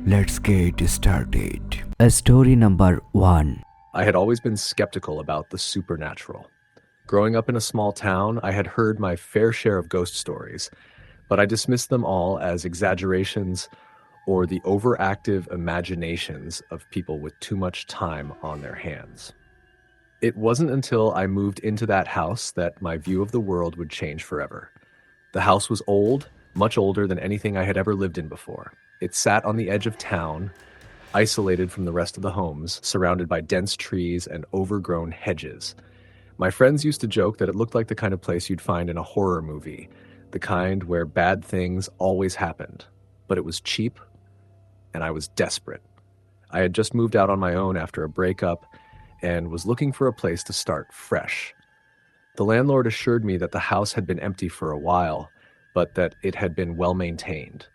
Let's get started. Story number 1. I had always been skeptical about the supernatural. Growing up in a small town, I had heard my fair share of ghost stories, but I dismissed them all as exaggerations or the overactive imaginations of people with too much time on their hands. It wasn't until I moved into that house that my view of the world would change forever. The house was old, much older than anything I had ever lived in before. It sat on the edge of town, isolated from the rest of the homes, surrounded by dense trees and overgrown hedges. My friends used to joke that it looked like the kind of place you'd find in a horror movie, the kind where bad things always happened. But it was cheap, and I was desperate. I had just moved out on my own after a breakup and was looking for a place to start fresh. The landlord assured me that the house had been empty for a while, but that it had been well maintained.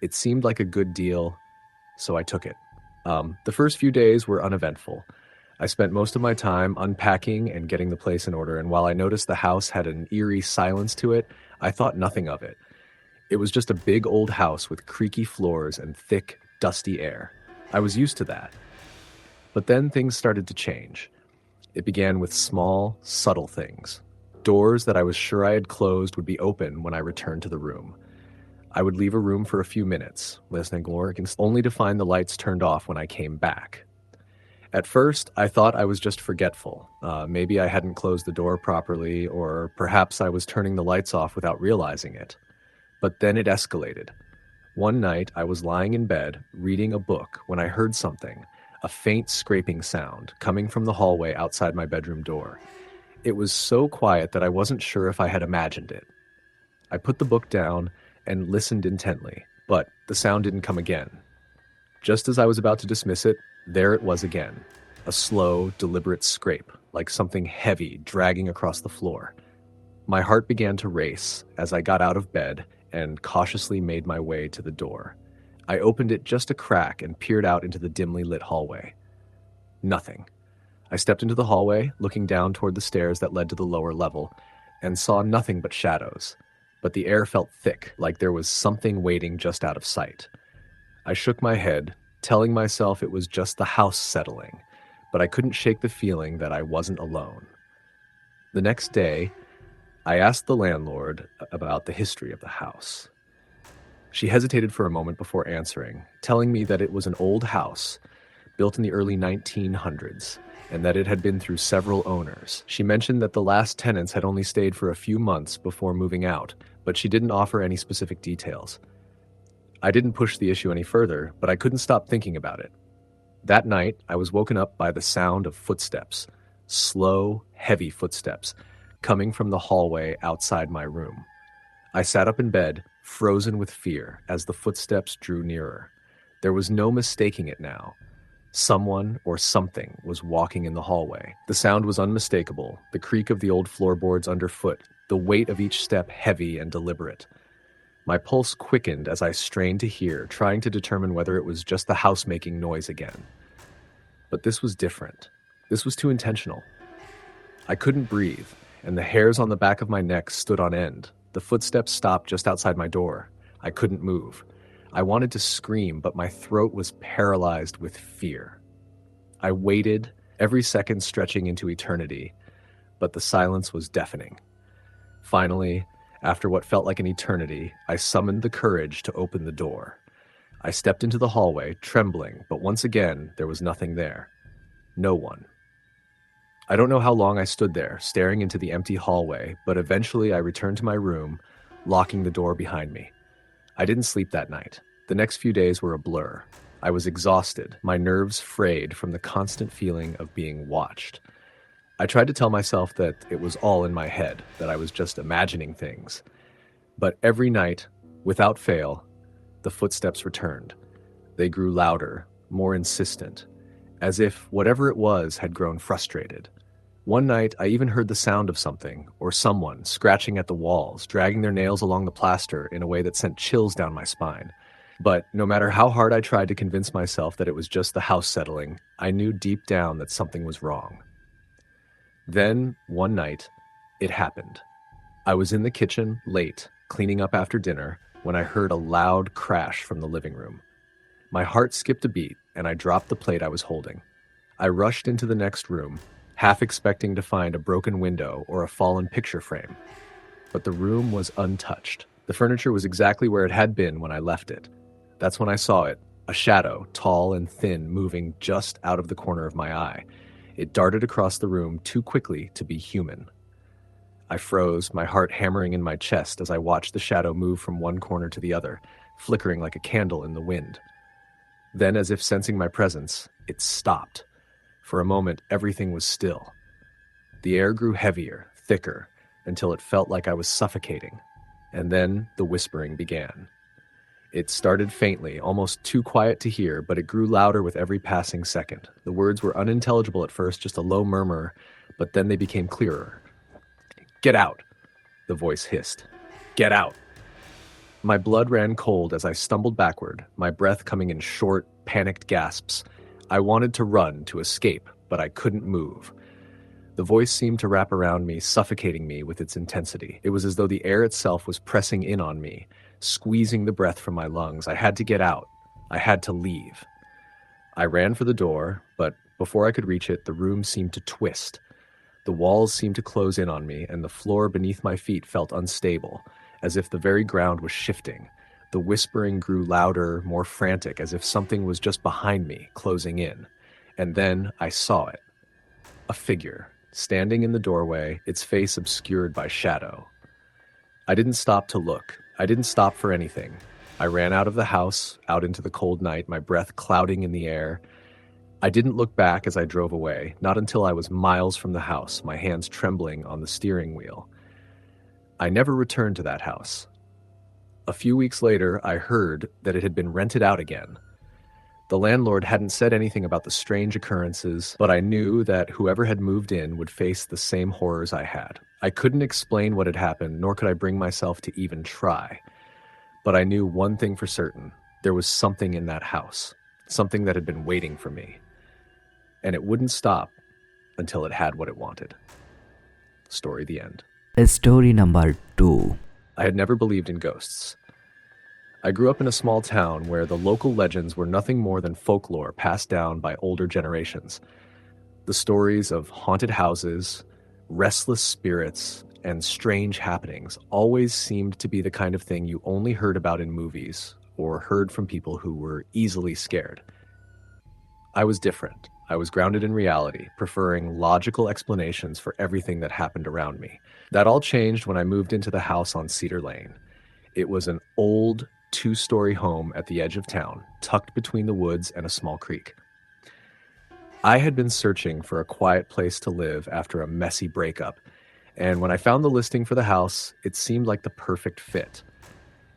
It seemed like a good deal, so I took it. The first few days were uneventful. I spent most of my time unpacking and getting the place in order, and while I noticed the house had an eerie silence to it, I thought nothing of it. It was just a big old house with creaky floors and thick, dusty air. I was used to that. But then things started to change. It began with small, subtle things. Doors that I was sure I had closed would be open when I returned to the room. I would leave a room for a few minutes, listening only to find the lights turned off when I came back. At first, I thought I was just forgetful. Maybe I hadn't closed the door properly, or perhaps I was turning the lights off without realizing it. But then it escalated. One night, I was lying in bed, reading a book, when I heard something, a faint scraping sound, coming from the hallway outside my bedroom door. It was so quiet that I wasn't sure if I had imagined it. I put the book down and listened intently, but the sound didn't come again. Just as I was about to dismiss it, there it was again, a slow, deliberate scrape, like something heavy dragging across the floor. My heart began to race as I got out of bed and cautiously made my way to the door. I opened it just a crack and peered out into the dimly lit hallway. Nothing. I stepped into the hallway, looking down toward the stairs that led to the lower level, and saw nothing but shadows. But the air felt thick, like there was something waiting just out of sight. I shook my head, telling myself it was just the house settling, but I couldn't shake the feeling that I wasn't alone. The next day, I asked the landlord about the history of the house. She hesitated for a moment before answering, telling me that it was an old house, built in the early 1900s, and that it had been through several owners. She mentioned that the last tenants had only stayed for a few months before moving out, but she didn't offer any specific details. I didn't push the issue any further, but I couldn't stop thinking about it. That night, I was woken up by the sound of footsteps, slow, heavy footsteps, coming from the hallway outside my room. I sat up in bed, frozen with fear, as the footsteps drew nearer. There was no mistaking it now. Someone or something was walking in the hallway. The sound was unmistakable, the creak of the old floorboards underfoot, the weight of each step heavy and deliberate. My pulse quickened as I strained to hear, trying to determine whether it was just the house making noise again. But this was different. This was too intentional. I couldn't breathe, and the hairs on the back of my neck stood on end. The footsteps stopped just outside my door. I couldn't move. I wanted to scream, but my throat was paralyzed with fear. I waited, every second stretching into eternity, but the silence was deafening. Finally, after what felt like an eternity, I summoned the courage to open the door. I stepped into the hallway, trembling, but once again, there was nothing there. No one. I don't know how long I stood there, staring into the empty hallway, but eventually I returned to my room, locking the door behind me. I didn't sleep that night. The next few days were a blur. I was exhausted, my nerves frayed from the constant feeling of being watched. I tried to tell myself that it was all in my head, that I was just imagining things. But every night, without fail, the footsteps returned. They grew louder, more insistent, as if whatever it was had grown frustrated. One night, I even heard the sound of something, or someone, scratching at the walls, dragging their nails along the plaster in a way that sent chills down my spine. But no matter how hard I tried to convince myself that it was just the house settling, I knew deep down that something was wrong. Then, one night, it happened. I was in the kitchen, late, cleaning up after dinner, when I heard a loud crash from the living room. My heart skipped a beat, and I dropped the plate I was holding. I rushed into the next room, half expecting to find a broken window or a fallen picture frame. But the room was untouched. The furniture was exactly where it had been when I left it. That's when I saw it, a shadow, tall and thin, moving just out of the corner of my eye. It darted across the room too quickly to be human. I froze, my heart hammering in my chest as I watched the shadow move from one corner to the other, flickering like a candle in the wind. Then, as if sensing my presence, it stopped. For a moment, everything was still. The air grew heavier, thicker, until it felt like I was suffocating. And then the whispering began. It started faintly, almost too quiet to hear, but it grew louder with every passing second. The words were unintelligible at first, just a low murmur, but then they became clearer. "Get out," the voice hissed. "Get out." My blood ran cold as I stumbled backward, my breath coming in short, panicked gasps. I wanted to run, to escape, but I couldn't move. The voice seemed to wrap around me, suffocating me with its intensity. It was as though the air itself was pressing in on me, squeezing the breath from my lungs. I had to get out. I had to leave. I ran for the door, but before I could reach it, the room seemed to twist. The walls seemed to close in on me, and the floor beneath my feet felt unstable, as if the very ground was shifting. The whispering grew louder, more frantic, as if something was just behind me, closing in. And then I saw it. A figure, standing in the doorway, its face obscured by shadow. I didn't stop to look. I didn't stop for anything. I ran out of the house, out into the cold night, my breath clouding in the air. I didn't look back as I drove away, not until I was miles from the house, my hands trembling on the steering wheel. I never returned to that house. A few weeks later, I heard that it had been rented out again. The landlord hadn't said anything about the strange occurrences, but I knew that whoever had moved in would face the same horrors I had. I couldn't explain what had happened, nor could I bring myself to even try. But I knew one thing for certain. There was something in that house, something that had been waiting for me. And it wouldn't stop until it had what it wanted. Story the end. Story number 2. I had never believed in ghosts. I grew up in a small town where the local legends were nothing more than folklore passed down by older generations. The stories of haunted houses, restless spirits, and strange happenings always seemed to be the kind of thing you only heard about in movies or heard from people who were easily scared. I was different. I was grounded in reality, preferring logical explanations for everything that happened around me. That all changed when I moved into the house on Cedar Lane. It was an old, 2-story home at the edge of town, tucked between the woods and a small creek. I had been searching for a quiet place to live after a messy breakup, and when I found the listing for the house, it seemed like the perfect fit.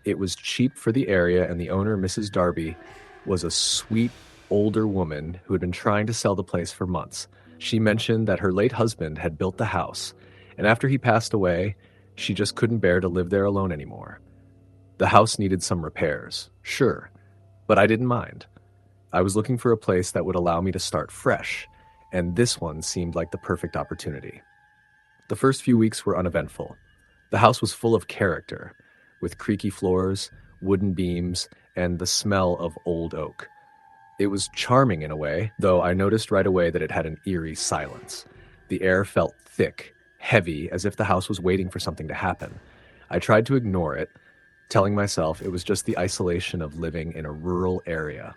It was cheap for the area, and the owner, Mrs. Darby, was a sweet, older woman who had been trying to sell the place for months. She mentioned that her late husband had built the house, and after he passed away, she just couldn't bear to live there alone anymore. The house needed some repairs, sure, but I didn't mind. I was looking for a place that would allow me to start fresh, and this one seemed like the perfect opportunity. The first few weeks were uneventful. The house was full of character, with creaky floors, wooden beams, and the smell of old oak. It was charming in a way, though I noticed right away that it had an eerie silence. The air felt thick, heavy, as if the house was waiting for something to happen. I tried to ignore it, telling myself it was just the isolation of living in a rural area.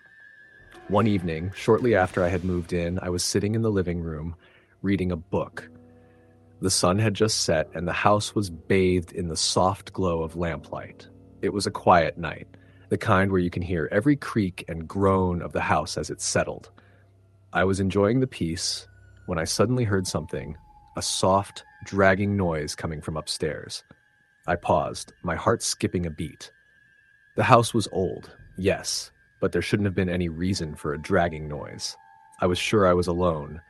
One evening, shortly after I had moved in, I was sitting in the living room, reading a book. The sun had just set, and the house was bathed in the soft glow of lamplight. It was a quiet night, the kind where you can hear every creak and groan of the house as it settled. I was enjoying the peace when I suddenly heard something, a soft, dragging noise coming from upstairs. I paused, my heart skipping a beat. The house was old, yes, but there shouldn't have been any reason for a dragging noise. I was sure I was alone.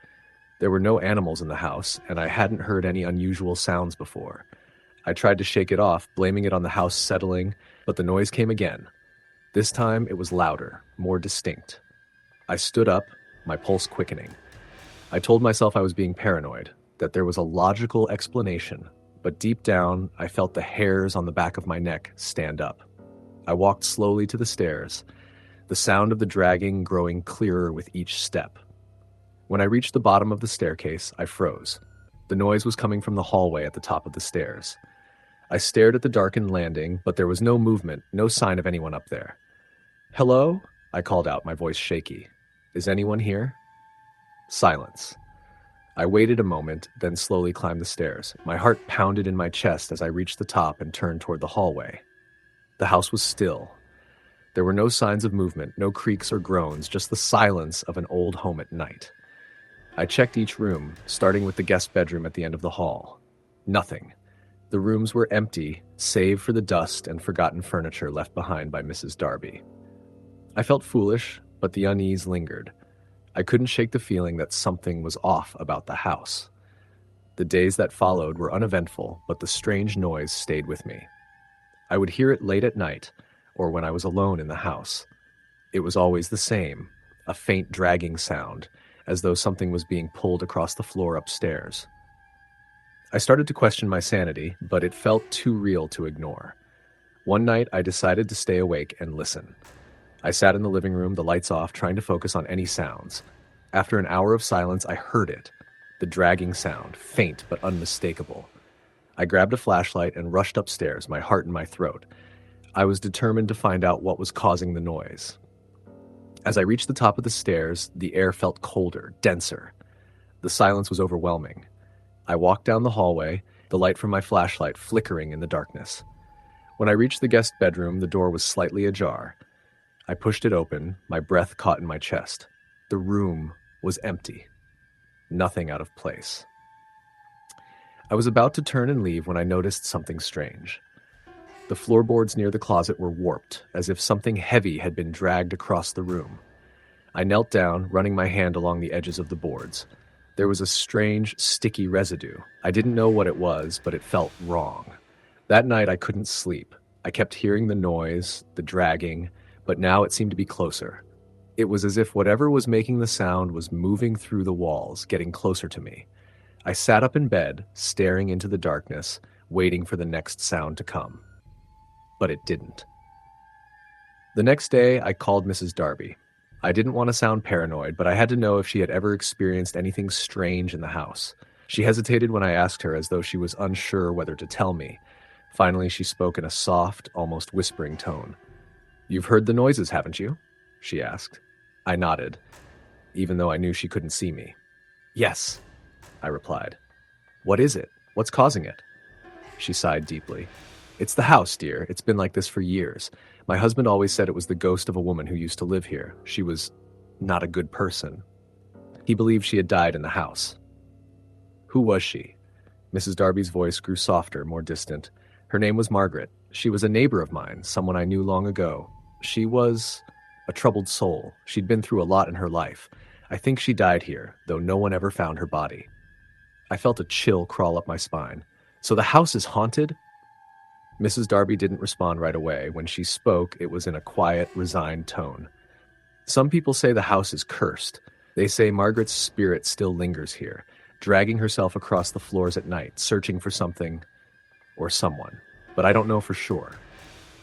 There were no animals in the house, and I hadn't heard any unusual sounds before. I tried to shake it off, blaming it on the house settling, but the noise came again. This time it was louder, more distinct. I stood up, my pulse quickening. I told myself I was being paranoid, that there was a logical explanation, but deep down, I felt the hairs on the back of my neck stand up. I walked slowly to the stairs. the sound of the dragging growing clearer with each step. When I reached the bottom of the staircase, I froze. The noise was coming from the hallway at the top of the stairs. I stared at the darkened landing, but there was no movement, no sign of anyone up there. "Hello?" I called out, my voice shaky. "Is anyone here?" Silence. I waited a moment, then slowly climbed the stairs. My heart pounded in my chest as I reached the top and turned toward the hallway. The house was still. There were no signs of movement, no creaks or groans, just the silence of an old home at night. I checked each room, starting with the guest bedroom at the end of the hall. Nothing. The rooms were empty, save for the dust and forgotten furniture left behind by Mrs. Darby. I felt foolish, but the unease lingered. I couldn't shake the feeling that something was off about the house. The days that followed were uneventful, but the strange noise stayed with me. I would hear it late at night, or when I was alone in the house. It was always the same, a faint dragging sound, as though something was being pulled across the floor upstairs. I started to question my sanity, but it felt too real to ignore. One night, I decided to stay awake and listen. I sat in the living room, the lights off, trying to focus on any sounds. After an hour of silence, I heard it, the dragging sound, faint but unmistakable. I grabbed a flashlight and rushed upstairs, my heart in my throat. I was determined to find out what was causing the noise. As I reached the top of the stairs, the air felt colder, denser. The silence was overwhelming. I walked down the hallway, the light from my flashlight flickering in the darkness. When I reached the guest bedroom, the door was slightly ajar. I pushed it open, my breath caught in my chest. The room was empty. Nothing out of place. I was about to turn and leave when I noticed something strange. The floorboards near the closet were warped, as if something heavy had been dragged across the room. I knelt down, running my hand along the edges of the boards. There was a strange, sticky residue. I didn't know what it was, but it felt wrong. That night I couldn't sleep. I kept hearing the noise, the dragging, but now it seemed to be closer. It was as if whatever was making the sound was moving through the walls, getting closer to me. I sat up in bed, staring into the darkness, waiting for the next sound to come. But it didn't. The next day, I called Mrs. Darby. I didn't want to sound paranoid, but I had to know if she had ever experienced anything strange in the house. She hesitated when I asked her, as though she was unsure whether to tell me. Finally, she spoke in a soft, almost whispering tone. "You've heard the noises, haven't you?" she asked. I nodded, even though I knew she couldn't see me. "Yes," I replied. "What is it? What's causing it?" She sighed deeply. "It's the house, dear. It's been like this for years. My husband always said it was the ghost of a woman who used to live here. She was not a good person. He believed she had died in the house." "Who was she?" Mrs. Darby's voice grew softer, more distant. "Her name was Margaret. She was a neighbor of mine, someone I knew long ago. She was a troubled soul. She'd been through a lot in her life. I think she died here, though no one ever found her body." I felt a chill crawl up my spine. "So the house is haunted?" Mrs. Darby didn't respond right away. When she spoke, it was in a quiet, resigned tone. "Some people say the house is cursed. They say Margaret's spirit still lingers here, dragging herself across the floors at night, searching for something or someone. But I don't know for sure.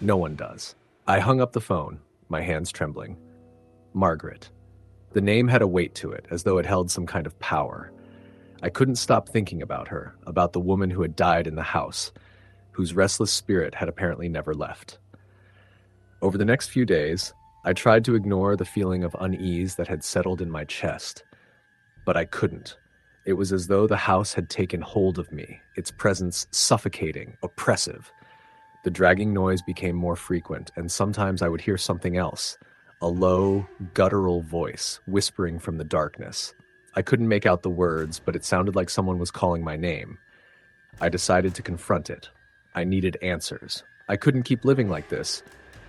No one does." I hung up the phone, my hands trembling. Margaret. The name had a weight to it, as though it held some kind of power. I couldn't stop thinking about her, about the woman who had died in the house, whose restless spirit had apparently never left. Over the next few days, I tried to ignore the feeling of unease that had settled in my chest. But I couldn't. It was as though the house had taken hold of me, its presence suffocating, oppressive. The dragging noise became more frequent, and sometimes I would hear something else, a low, guttural voice whispering from the darkness. I couldn't make out the words, but it sounded like someone was calling my name. I decided to confront it. I needed answers. I couldn't keep living like this,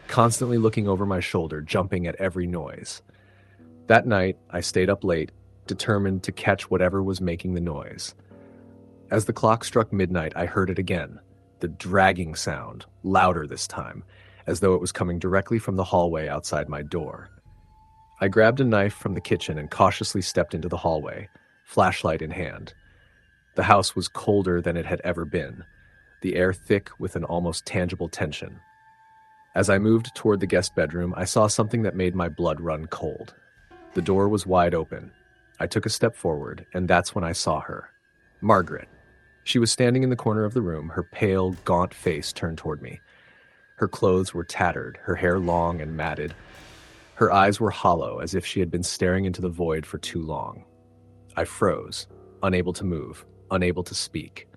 constantly looking over my shoulder, jumping at every noise. That night, I stayed up late, determined to catch whatever was making the noise. As the clock struck midnight, I heard it again, the dragging sound, louder this time, as though it was coming directly from the hallway outside my door. I grabbed a knife from the kitchen and cautiously stepped into the hallway, flashlight in hand. The house was colder than it had ever been, the air thick with an almost tangible tension. As I moved toward the guest bedroom, I saw something that made my blood run cold. The door was wide open. I took a step forward, and that's when I saw her. Margaret. She was standing in the corner of the room, her pale, gaunt face turned toward me. Her clothes were tattered, her hair long and matted. Her eyes were hollow, as if she had been staring into the void for too long. I froze, unable to move, unable to speak.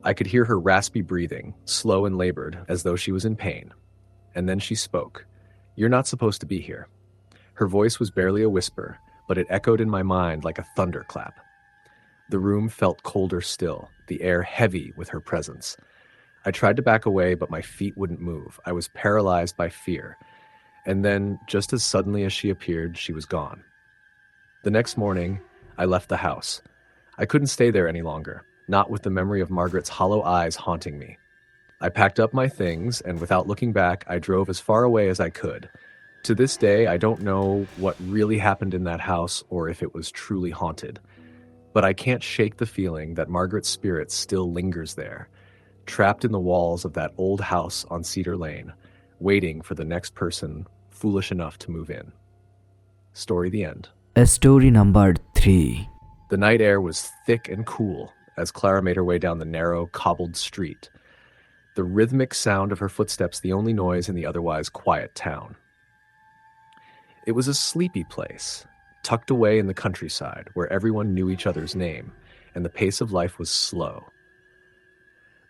I could hear her raspy breathing, slow and labored, as though she was in pain. And then she spoke. "You're not supposed to be here." Her voice was barely a whisper, but it echoed in my mind like a thunderclap. The room felt colder still, the air heavy with her presence. I tried to back away, but my feet wouldn't move. I was paralyzed by fear. And then, just as suddenly as she appeared, she was gone. The next morning, I left the house. I couldn't stay there any longer, not with the memory of Margaret's hollow eyes haunting me. I packed up my things, and without looking back, I drove as far away as I could. To this day, I don't know what really happened in that house or if it was truly haunted. But I can't shake the feeling that Margaret's spirit still lingers there, trapped in the walls of that old house on Cedar Lane, waiting for the next person foolish enough to move in. Story the end. Story number 3. The night air was thick and cool as Clara made her way down the narrow, cobbled street, the rhythmic sound of her footsteps the only noise in the otherwise quiet town. It was a sleepy place, tucked away in the countryside where everyone knew each other's name, and the pace of life was slow.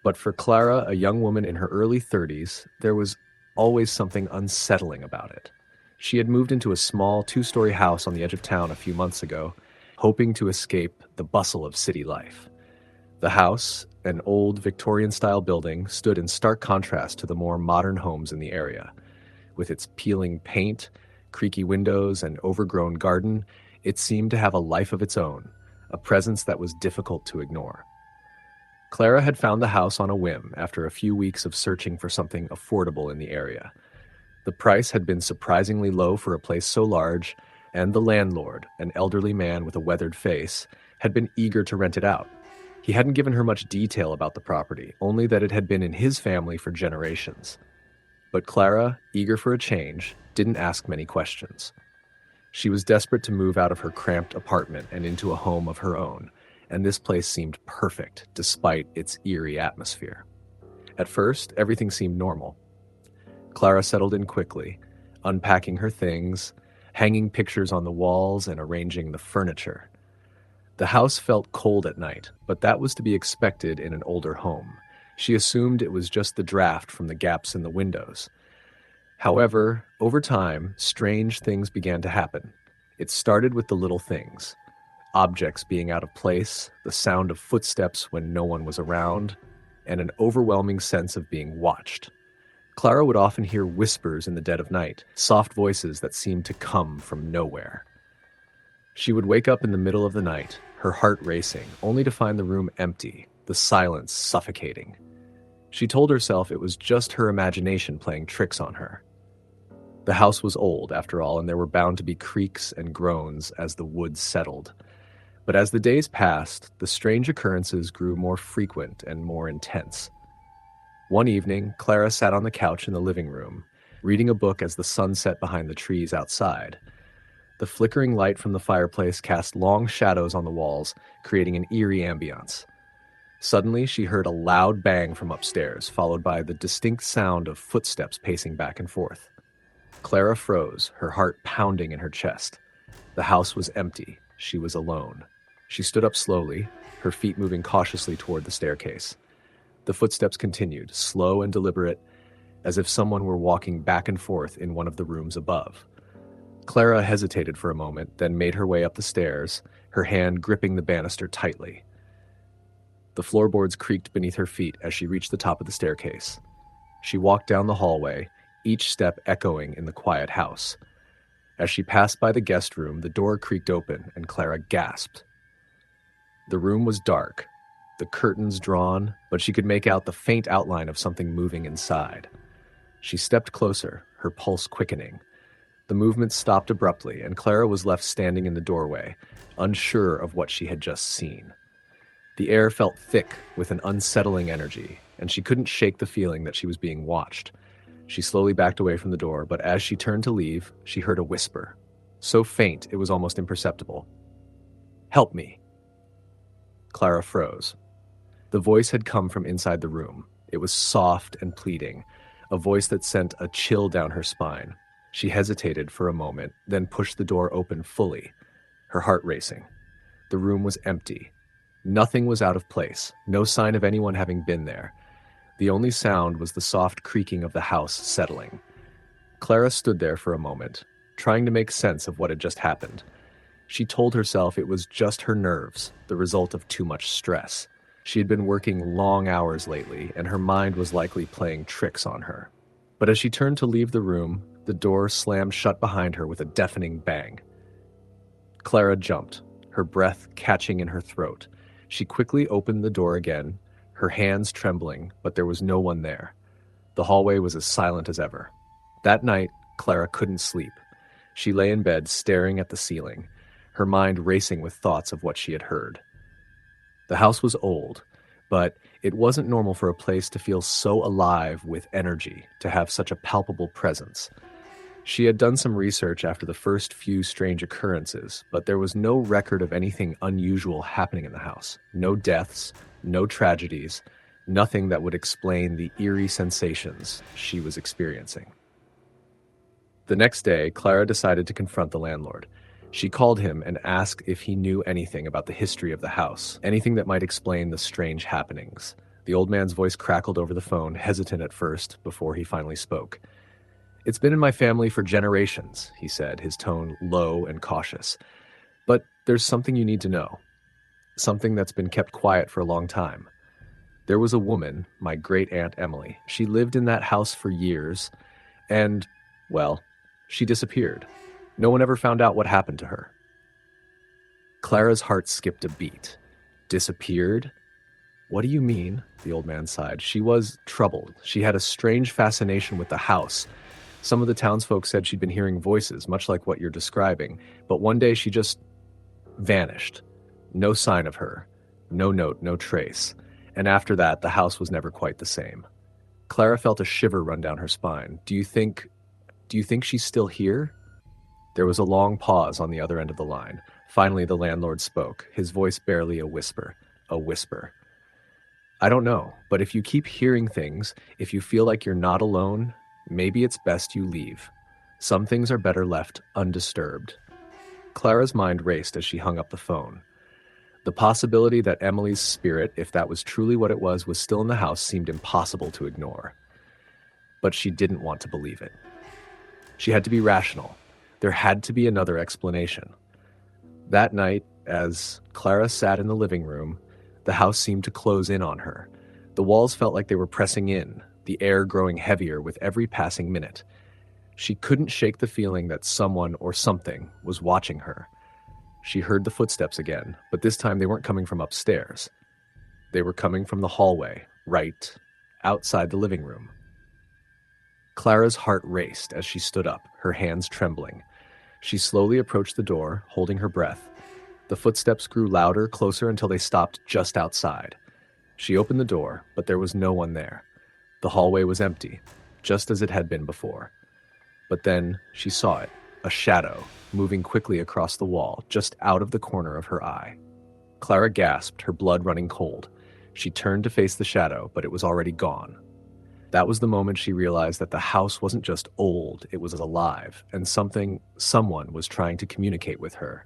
But for Clara, a young woman in her early 30s, there was always something unsettling about it. She had moved into a small 2-story house on the edge of town a few months ago, hoping to escape the bustle of city life. The house, an old Victorian-style building, stood in stark contrast to the more modern homes in the area. With its peeling paint, creaky windows, and overgrown garden, it seemed to have a life of its own, a presence that was difficult to ignore. Clara had found the house on a whim after a few weeks of searching for something affordable in the area. The price had been surprisingly low for a place so large, and the landlord, an elderly man with a weathered face, had been eager to rent it out. He hadn't given her much detail about the property, only that it had been in his family for generations. But Clara, eager for a change, didn't ask many questions. She was desperate to move out of her cramped apartment and into a home of her own, and this place seemed perfect despite its eerie atmosphere. At first, everything seemed normal. Clara settled in quickly, unpacking her things, hanging pictures on the walls, and arranging the furniture. The house felt cold at night, but that was to be expected in an older home. She assumed it was just the draft from the gaps in the windows. However, over time, strange things began to happen. It started with the little things. Objects being out of place, the sound of footsteps when no one was around, and an overwhelming sense of being watched. Clara would often hear whispers in the dead of night, soft voices that seemed to come from nowhere. She would wake up in the middle of the night, her heart racing, only to find the room empty, the silence suffocating. She told herself it was just her imagination playing tricks on her. The house was old, after all, and there were bound to be creaks and groans as the woods settled. But as the days passed, the strange occurrences grew more frequent and more intense. One evening, Clara sat on the couch in the living room, reading a book as the sun set behind the trees outside. The flickering light from the fireplace cast long shadows on the walls, creating an eerie ambiance. Suddenly, she heard a loud bang from upstairs, followed by the distinct sound of footsteps pacing back and forth. Clara froze, her heart pounding in her chest. The house was empty. She was alone. She stood up slowly, her feet moving cautiously toward the staircase. The footsteps continued, slow and deliberate, as if someone were walking back and forth in one of the rooms above. Clara hesitated for a moment, then made her way up the stairs, her hand gripping the banister tightly. The floorboards creaked beneath her feet as she reached the top of the staircase. She walked down the hallway, each step echoing in the quiet house. As she passed by the guest room, the door creaked open, and Clara gasped. The room was dark, the curtains drawn, but she could make out the faint outline of something moving inside. She stepped closer, her pulse quickening. The movement stopped abruptly, and Clara was left standing in the doorway, unsure of what she had just seen. The air felt thick with an unsettling energy, and she couldn't shake the feeling that she was being watched. She slowly backed away from the door, but as she turned to leave, she heard a whisper. So faint, it was almost imperceptible. "Help me." Clara froze. The voice had come from inside the room. It was soft and pleading, a voice that sent a chill down her spine. She hesitated for a moment, then pushed the door open fully, her heart racing. The room was empty. Nothing was out of place, no sign of anyone having been there. The only sound was the soft creaking of the house settling. Clara stood there for a moment, trying to make sense of what had just happened. She told herself it was just her nerves, the result of too much stress. She had been working long hours lately, and her mind was likely playing tricks on her. But as she turned to leave the room, the door slammed shut behind her with a deafening bang. Clara jumped, her breath catching in her throat. She quickly opened the door again, her hands trembling, but there was no one there. The hallway was as silent as ever. That night, Clara couldn't sleep. She lay in bed staring at the ceiling, her mind racing with thoughts of what she had heard. The house was old, but it wasn't normal for a place to feel so alive with energy, to have such a palpable presence. She had done some research after the first few strange occurrences, but there was no record of anything unusual happening in the house. No deaths, no tragedies, nothing that would explain the eerie sensations she was experiencing. The next day, Clara decided to confront the landlord. She called him and asked if he knew anything about the history of the house, anything that might explain the strange happenings. The old man's voice crackled over the phone, hesitant at first, before he finally spoke. "It's been in my family for generations," he said, his tone low and cautious. "But there's something you need to know. Something that's been kept quiet for a long time. There was a woman, my great-aunt Emily. She lived in that house for years, and, well, she disappeared. No one ever found out what happened to her." Clara's heart skipped a beat. Disappeared? "What do you mean?" the old man sighed. She was troubled. She had a strange fascination with the house. Some of the townsfolk said she'd been hearing voices, much like what you're describing, but one day she just vanished. No sign of her. No note, no trace. And after that, the house was never quite the same. Clara felt a shiver run down her spine. Do you think she's still here?" There was a long pause on the other end of the line. Finally, the landlord spoke, his voice barely a whisper. A whisper. "I don't know, but if you keep hearing things, if you feel like you're not alone, maybe it's best you leave. Some things are better left undisturbed." Clara's mind raced as she hung up the phone. The possibility that Emily's spirit, if that was truly what it was still in the house seemed impossible to ignore. But she didn't want to believe it. She had to be rational. There had to be another explanation. That night, as Clara sat in the living room, the house seemed to close in on her. The walls felt like they were pressing in, the air growing heavier with every passing minute. She couldn't shake the feeling that someone or something was watching her. She heard the footsteps again, but this time they weren't coming from upstairs. They were coming from the hallway, right outside the living room. Clara's heart raced as she stood up, her hands trembling. She slowly approached the door, holding her breath. The footsteps grew louder, closer until they stopped just outside. She opened the door, but there was no one there. The hallway was empty, just as it had been before. But then she saw it, a shadow, moving quickly across the wall, just out of the corner of her eye. Clara gasped, her blood running cold. She turned to face the shadow, but it was already gone. That was the moment she realized that the house wasn't just old, it was alive, and someone was trying to communicate with her.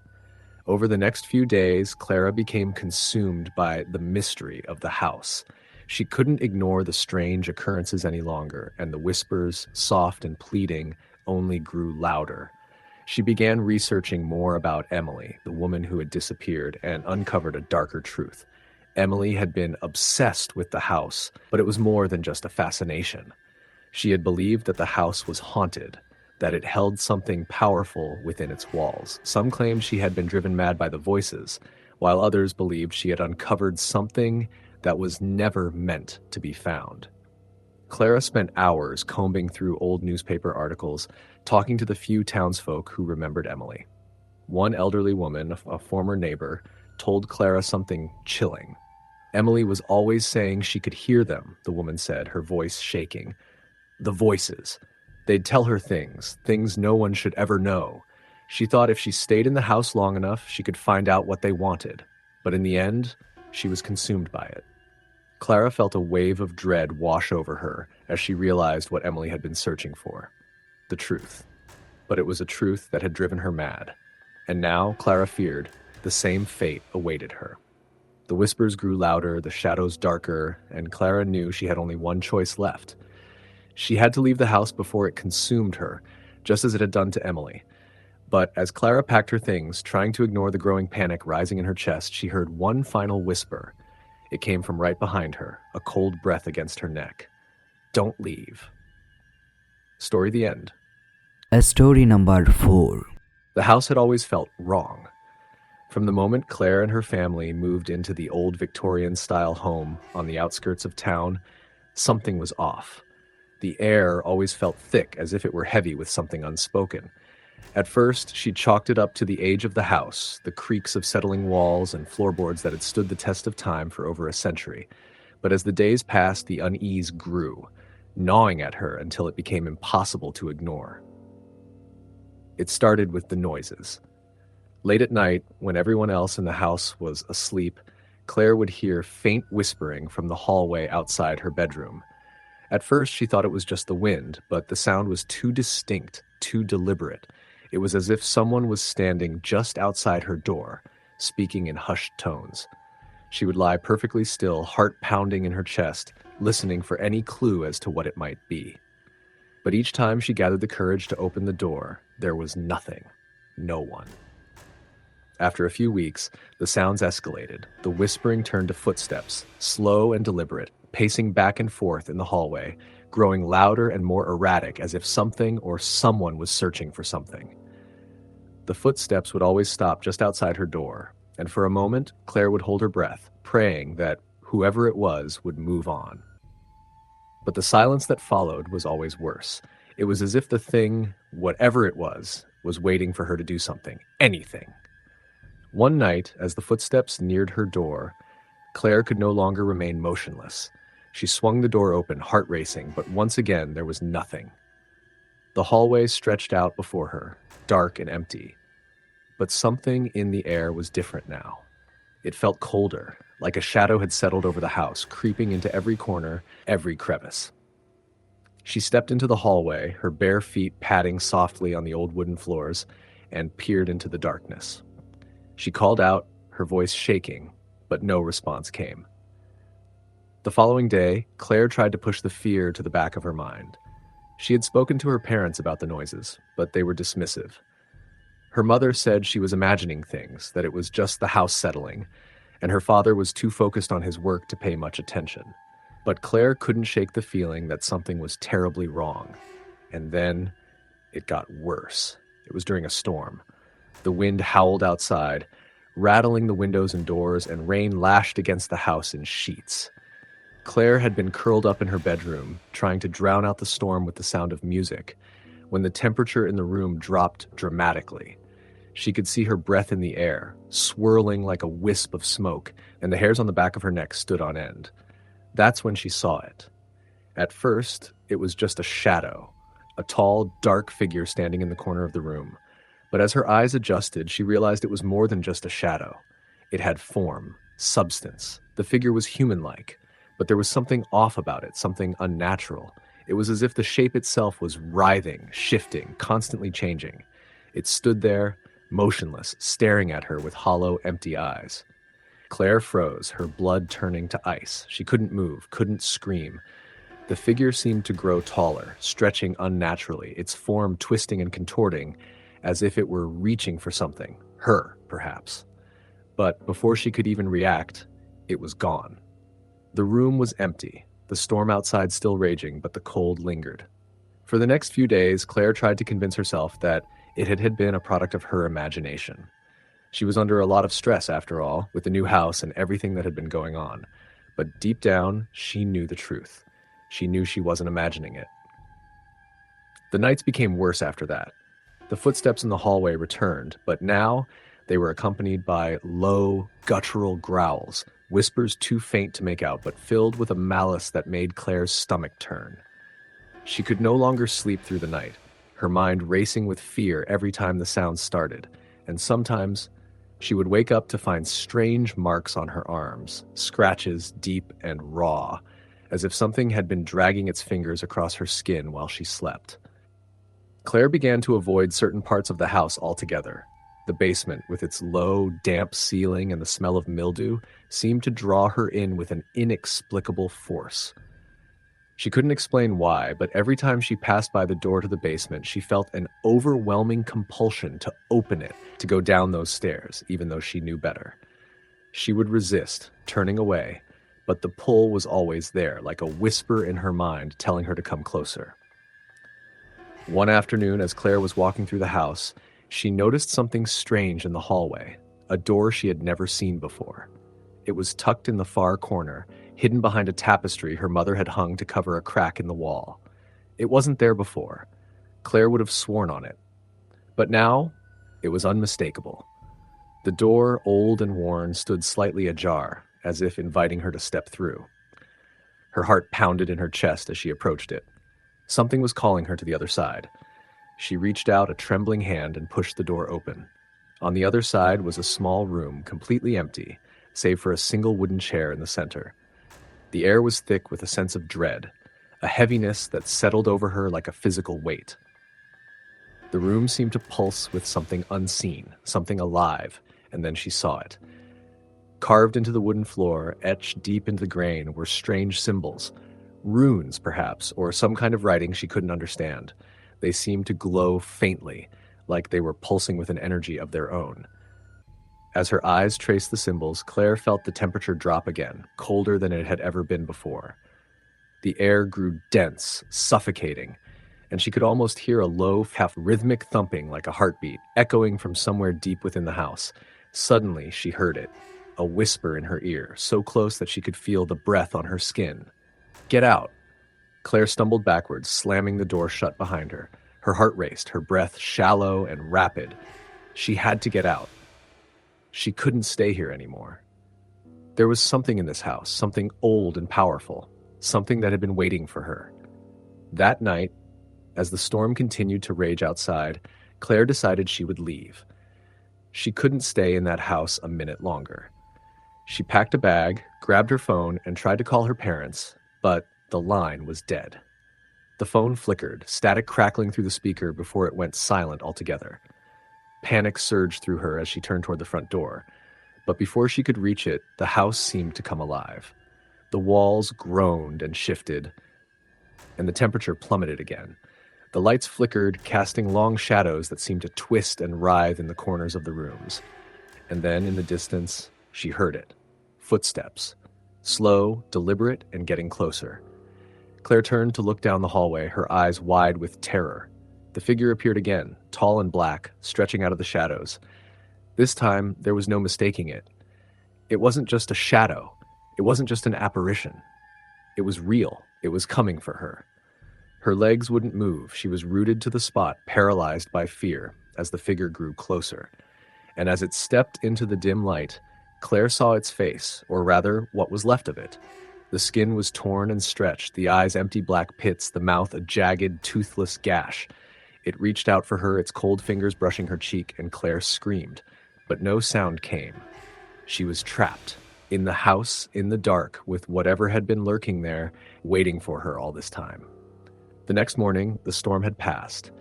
Over the next few days, Clara became consumed by the mystery of the house. She couldn't ignore the strange occurrences any longer, and the whispers, soft and pleading, only grew louder. She began researching more about Emily, the woman who had disappeared, and uncovered a darker truth. Emily had been obsessed with the house, but it was more than just a fascination. She had believed that the house was haunted, that it held something powerful within its walls. Some claimed she had been driven mad by the voices, while others believed she had uncovered something that was never meant to be found. Clara spent hours combing through old newspaper articles, talking to the few townsfolk who remembered Emily. One elderly woman, a former neighbor, told Clara something chilling. Emily was always saying she could hear them, the woman said, her voice shaking. The voices. They'd tell her things no one should ever know. She thought if she stayed in the house long enough, she could find out what they wanted. But in the end, she was consumed by it. Clara felt a wave of dread wash over her as she realized what Emily had been searching for. The truth. But it was a truth that had driven her mad. And now, Clara feared, the same fate awaited her. The whispers grew louder, the shadows darker, and Clara knew she had only one choice left. She had to leave the house before it consumed her, just as it had done to Emily. But as Clara packed her things, trying to ignore the growing panic rising in her chest, she heard one final whisper. It came from right behind her, a cold breath against her neck. Don't leave. Story the end. Story number 4. The house had always felt wrong. From the moment Claire and her family moved into the old Victorian-style home on the outskirts of town, something was off. The air always felt thick, as if it were heavy with something unspoken. At first, she chalked it up to the age of the house, the creaks of settling walls and floorboards that had stood the test of time for over a century. But as the days passed, the unease grew, gnawing at her until it became impossible to ignore. It started with the noises. Late at night, when everyone else in the house was asleep, Claire would hear faint whispering from the hallway outside her bedroom. At first, she thought it was just the wind, but the sound was too distinct, too deliberate. It was as if someone was standing just outside her door, speaking in hushed tones. She would lie perfectly still, heart pounding in her chest, listening for any clue as to what it might be. But each time she gathered the courage to open the door, there was nothing. No one. After a few weeks, the sounds escalated. The whispering turned to footsteps, slow and deliberate, pacing back and forth in the hallway, growing louder and more erratic as if something or someone was searching for something. The footsteps would always stop just outside her door, and for a moment, Claire would hold her breath, praying that whoever it was would move on. But the silence that followed was always worse. It was as if the thing, whatever it was waiting for her to do something, anything. One night, as the footsteps neared her door, Claire could no longer remain motionless. She swung the door open, heart racing, but once again there was nothing. The hallway stretched out before her, dark and empty. But something in the air was different now. It felt colder, like a shadow had settled over the house, creeping into every corner, every crevice. She stepped into the hallway, her bare feet padding softly on the old wooden floors, and peered into the darkness. She called out, her voice shaking, but no response came. The following day, Claire tried to push the fear to the back of her mind. She had spoken to her parents about the noises, but they were dismissive. Her mother said she was imagining things, that it was just the house settling, and her father was too focused on his work to pay much attention. But Claire couldn't shake the feeling that something was terribly wrong. And then it got worse. It was during a storm. The wind howled outside, rattling the windows and doors, and rain lashed against the house in sheets. Claire had been curled up in her bedroom, trying to drown out the storm with the sound of music, when the temperature in the room dropped dramatically. She could see her breath in the air, swirling like a wisp of smoke, and the hairs on the back of her neck stood on end. That's when she saw it. At first, it was just a shadow, a tall, dark figure standing in the corner of the room. But as her eyes adjusted, she realized it was more than just a shadow. It had form, substance. The figure was human-like, but there was something off about it, something unnatural. It was as if the shape itself was writhing, shifting, constantly changing. It stood there, motionless, staring at her with hollow, empty eyes. Claire froze, her blood turning to ice. She couldn't move, couldn't scream. The figure seemed to grow taller, stretching unnaturally, its form twisting and contorting, as if it were reaching for something, her, perhaps. But before she could even react, it was gone. The room was empty, the storm outside still raging, but the cold lingered. For the next few days, Claire tried to convince herself that it had been a product of her imagination. She was under a lot of stress, after all, with the new house and everything that had been going on. But deep down, she knew the truth. She knew she wasn't imagining it. The nights became worse after that. The footsteps in the hallway returned, but now they were accompanied by low, guttural growls, whispers too faint to make out, but filled with a malice that made Claire's stomach turn. She could no longer sleep through the night, her mind racing with fear every time the sound started, and sometimes she would wake up to find strange marks on her arms, scratches deep and raw, as if something had been dragging its fingers across her skin while she slept. Claire began to avoid certain parts of the house altogether. The basement, with its low, damp ceiling and the smell of mildew, seemed to draw her in with an inexplicable force. She couldn't explain why, but every time she passed by the door to the basement, she felt an overwhelming compulsion to open it, to go down those stairs, even though she knew better. She would resist, turning away, but the pull was always there, like a whisper in her mind telling her to come closer. One afternoon, as Claire was walking through the house, she noticed something strange in the hallway, a door she had never seen before. It was tucked in the far corner, hidden behind a tapestry her mother had hung to cover a crack in the wall. It wasn't there before. Claire would have sworn on it. But now, it was unmistakable. The door, old and worn, stood slightly ajar, as if inviting her to step through. Her heart pounded in her chest as she approached it. Something was calling her to the other side. She reached out a trembling hand and pushed the door open. On the other side was a small room, completely empty, save for a single wooden chair in the center. The air was thick with a sense of dread, a heaviness that settled over her like a physical weight. The room seemed to pulse with something unseen, something alive, and then she saw it. Carved into the wooden floor, etched deep into the grain, were strange symbols. Runes, perhaps, or some kind of writing she couldn't understand. They seemed to glow faintly, like they were pulsing with an energy of their own. As her eyes traced the symbols, Claire felt the temperature drop again, colder than it had ever been before. The air grew dense, suffocating, and she could almost hear a low, half-rhythmic thumping like a heartbeat, echoing from somewhere deep within the house. Suddenly, she heard it, a whisper in her ear, so close that she could feel the breath on her skin. "Get out!" Claire stumbled backwards, slamming the door shut behind her. Her heart raced, her breath shallow and rapid. She had to get out. She couldn't stay here anymore. There was something in this house, something old and powerful, something that had been waiting for her. That night, as the storm continued to rage outside, Claire decided she would leave. She couldn't stay in that house a minute longer. She packed a bag, grabbed her phone, and tried to call her parents, but the line was dead. The phone flickered, static crackling through the speaker before it went silent altogether. Panic surged through her as she turned toward the front door. But before she could reach it, the house seemed to come alive. The walls groaned and shifted, and the temperature plummeted again. The lights flickered, casting long shadows that seemed to twist and writhe in the corners of the rooms. And then, in the distance, she heard it. Footsteps. Slow, deliberate, and getting closer. Claire turned to look down the hallway, her eyes wide with terror. The figure appeared again, tall and black, stretching out of the shadows. This time, there was no mistaking it. It wasn't just a shadow. It wasn't just an apparition. It was real. It was coming for her. Her legs wouldn't move. She was rooted to the spot, paralyzed by fear, as the figure grew closer. And as it stepped into the dim light, Claire saw its face, or rather, what was left of it. The skin was torn and stretched, the eyes empty black pits, the mouth a jagged, toothless gash. It reached out for her, its cold fingers brushing her cheek, and Claire screamed. But no sound came. She was trapped, in the house, in the dark, with whatever had been lurking there, waiting for her all this time. The next morning, the storm had passed.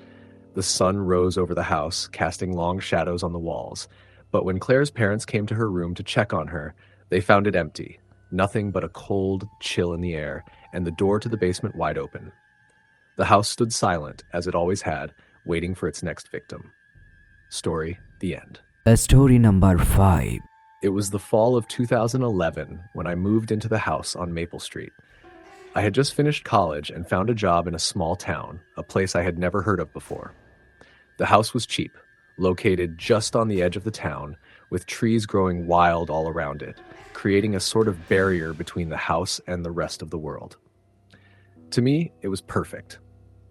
The sun rose over the house, casting long shadows on the walls. But when Claire's parents came to her room to check on her, they found it empty. Nothing but a cold chill in the air, and the door to the basement wide open. The house stood silent, as it always had, waiting for its next victim. Story, the end. Story number 5. It was the fall of 2011 when I moved into the house on Maple Street. I had just finished college and found a job in a small town, a place I had never heard of before. The house was cheap, located just on the edge of the town, with trees growing wild all around it, creating a sort of barrier between the house and the rest of the world. To me, it was perfect.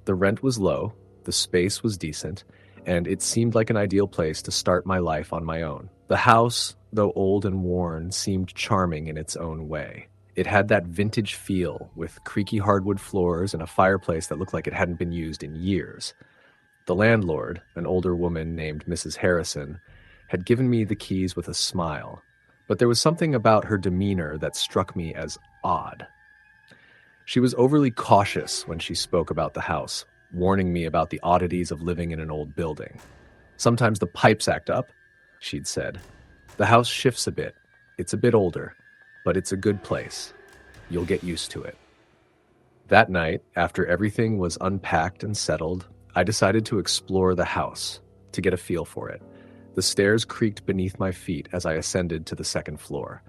The rent was low, the space was decent, and it seemed like an ideal place to start my life on my own. The house, though old and worn, seemed charming in its own way. It had that vintage feel with creaky hardwood floors and a fireplace that looked like it hadn't been used in years. The landlord, an older woman named Mrs. Harrison, had given me the keys with a smile, but there was something about her demeanor that struck me as odd. She was overly cautious when she spoke about the house, warning me about the oddities of living in an old building. Sometimes the pipes act up, she'd said. The house shifts a bit. It's a bit older, but it's a good place. You'll get used to it. That night, after everything was unpacked and settled, I decided to explore the house, to get a feel for it. The stairs creaked beneath my feet as I ascended to the second floor.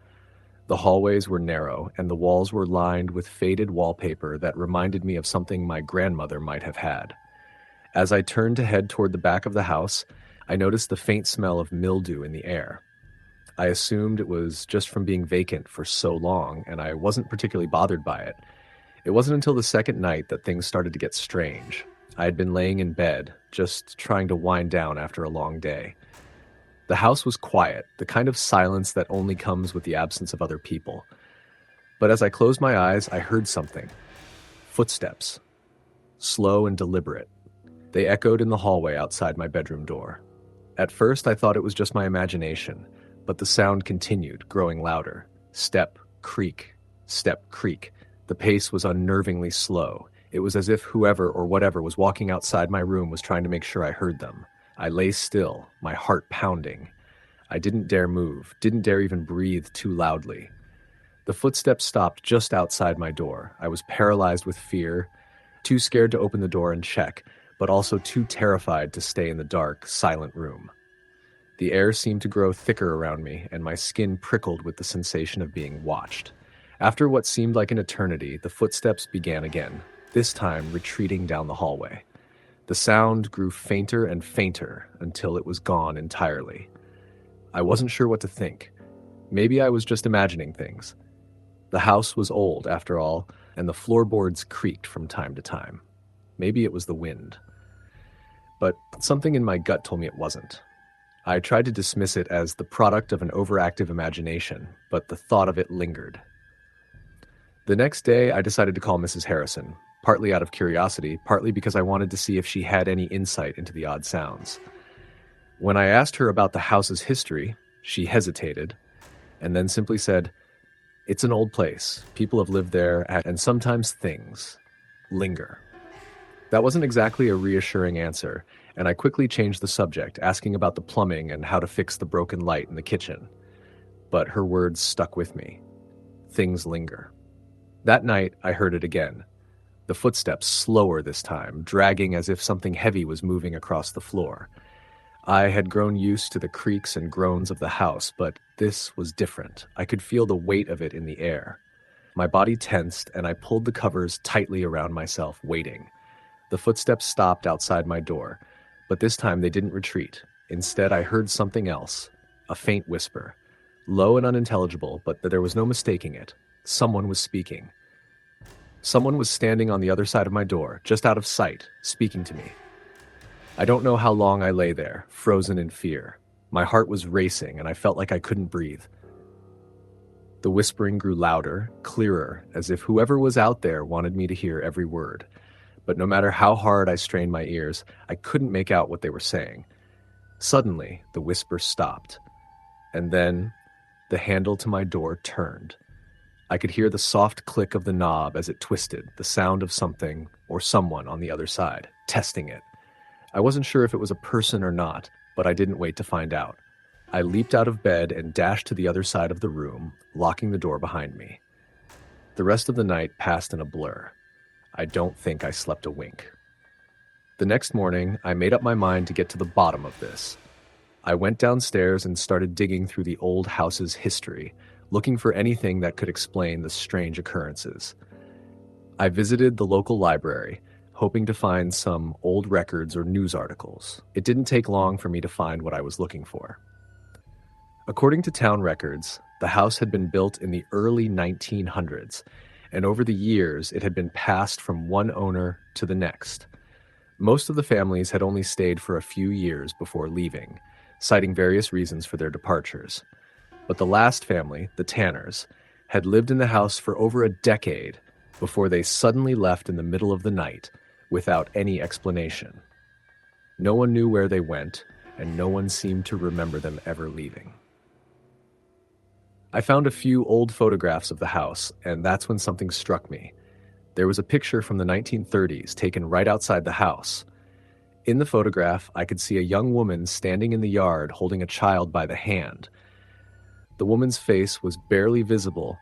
The hallways were narrow, and the walls were lined with faded wallpaper that reminded me of something my grandmother might have had. As I turned to head toward the back of the house, I noticed the faint smell of mildew in the air. I assumed it was just from being vacant for so long, and I wasn't particularly bothered by it. It wasn't until the second night that things started to get strange. I had been laying in bed, just trying to wind down after a long day. The house was quiet, the kind of silence that only comes with the absence of other people. But as I closed my eyes, I heard something. Footsteps. Slow and deliberate. They echoed in the hallway outside my bedroom door. At first, I thought it was just my imagination, but the sound continued, growing louder. Step, creak, step, creak. The pace was unnervingly slow. It was as if whoever or whatever was walking outside my room was trying to make sure I heard them. I lay still, my heart pounding. I didn't dare move, didn't dare even breathe too loudly. The footsteps stopped just outside my door. I was paralyzed with fear, too scared to open the door and check, but also too terrified to stay in the dark, silent room. The air seemed to grow thicker around me, and my skin prickled with the sensation of being watched. After what seemed like an eternity, the footsteps began again, this time retreating down the hallway. The sound grew fainter and fainter until it was gone entirely. I wasn't sure what to think. Maybe I was just imagining things. The house was old, after all, and the floorboards creaked from time to time. Maybe it was the wind. But something in my gut told me it wasn't. I tried to dismiss it as the product of an overactive imagination, but the thought of it lingered. The next day, I decided to call Mrs. Harrison, partly out of curiosity, partly because I wanted to see if she had any insight into the odd sounds. When I asked her about the house's history, she hesitated, and then simply said, "It's an old place. People have lived there, and sometimes things linger." That wasn't exactly a reassuring answer, and I quickly changed the subject, asking about the plumbing and how to fix the broken light in the kitchen. But her words stuck with me. Things linger. That night, I heard it again. The footsteps slower this time, dragging as if something heavy was moving across the floor. I had grown used to the creaks and groans of the house, but this was different. I could feel the weight of it in the air. My body tensed, and I pulled the covers tightly around myself, waiting. The footsteps stopped outside my door, but this time they didn't retreat. Instead, I heard something else, a faint whisper. Low and unintelligible, but there was no mistaking it. Someone was speaking. Someone was standing on the other side of my door, just out of sight, speaking to me. I don't know how long I lay there, frozen in fear. My heart was racing, and I felt like I couldn't breathe. The whispering grew louder, clearer, as if whoever was out there wanted me to hear every word. But no matter how hard I strained my ears, I couldn't make out what they were saying. Suddenly, the whisper stopped. And then, the handle to my door turned. I could hear the soft click of the knob as it twisted, the sound of something or someone on the other side, testing it. I wasn't sure if it was a person or not, but I didn't wait to find out. I leaped out of bed and dashed to the other side of the room, locking the door behind me. The rest of the night passed in a blur. I don't think I slept a wink. The next morning, I made up my mind to get to the bottom of this. I went downstairs and started digging through the old house's history, looking for anything that could explain the strange occurrences. I visited the local library, hoping to find some old records or news articles. It didn't take long for me to find what I was looking for. According to town records, the house had been built in the early 1900s, and over the years it had been passed from one owner to the next. Most of the families had only stayed for a few years before leaving, citing various reasons for their departures. But the last family, the Tanners, had lived in the house for over a decade before they suddenly left in the middle of the night without any explanation. No one knew where they went, and no one seemed to remember them ever leaving. I found a few old photographs of the house, and that's when something struck me. There was a picture from the 1930s taken right outside the house. In the photograph, I could see a young woman standing in the yard holding a child by the hand. The woman's face was barely visible,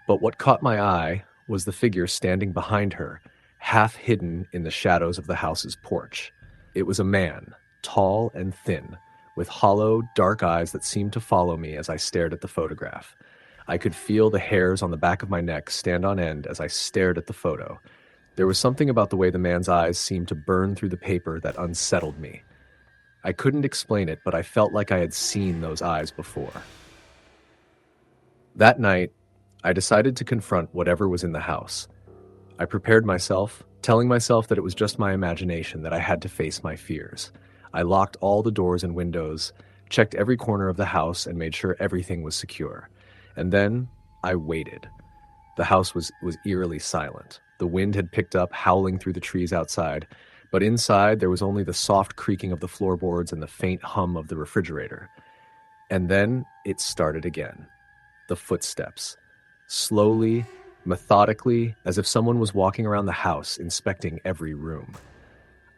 but what caught my eye was the figure standing behind her, half hidden in the shadows of the house's porch. It was a man, tall and thin, with hollow, dark eyes that seemed to follow me as I stared at the photograph. I could feel the hairs on the back of my neck stand on end as I stared at the photo. There was something about the way the man's eyes seemed to burn through the paper that unsettled me. I couldn't explain it, but I felt like I had seen those eyes before. That night, I decided to confront whatever was in the house. I prepared myself, telling myself that it was just my imagination, that I had to face my fears. I locked all the doors and windows, checked every corner of the house, and made sure everything was secure. And then I waited. The house was eerily silent. The wind had picked up, howling through the trees outside, but inside there was only the soft creaking of the floorboards and the faint hum of the refrigerator. And then it started again. The footsteps. Slowly, methodically, as if someone was walking around the house, inspecting every room.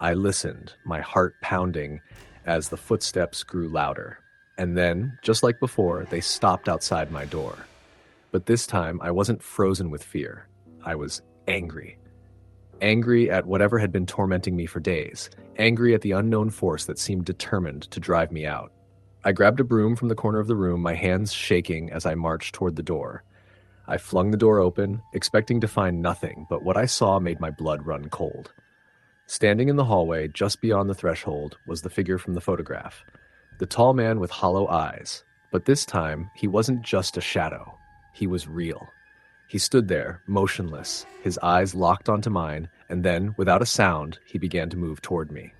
I listened, my heart pounding, as the footsteps grew louder. And then, just like before, they stopped outside my door. But this time, I wasn't frozen with fear. I was angry. Angry at whatever had been tormenting me for days. Angry at the unknown force that seemed determined to drive me out. I grabbed a broom from the corner of the room, my hands shaking as I marched toward the door. I flung the door open, expecting to find nothing, but what I saw made my blood run cold. Standing in the hallway, just beyond the threshold, was the figure from the photograph. The tall man with hollow eyes. But this time, he wasn't just a shadow. He was real. He stood there, motionless, his eyes locked onto mine, and then, without a sound, he began to move toward me.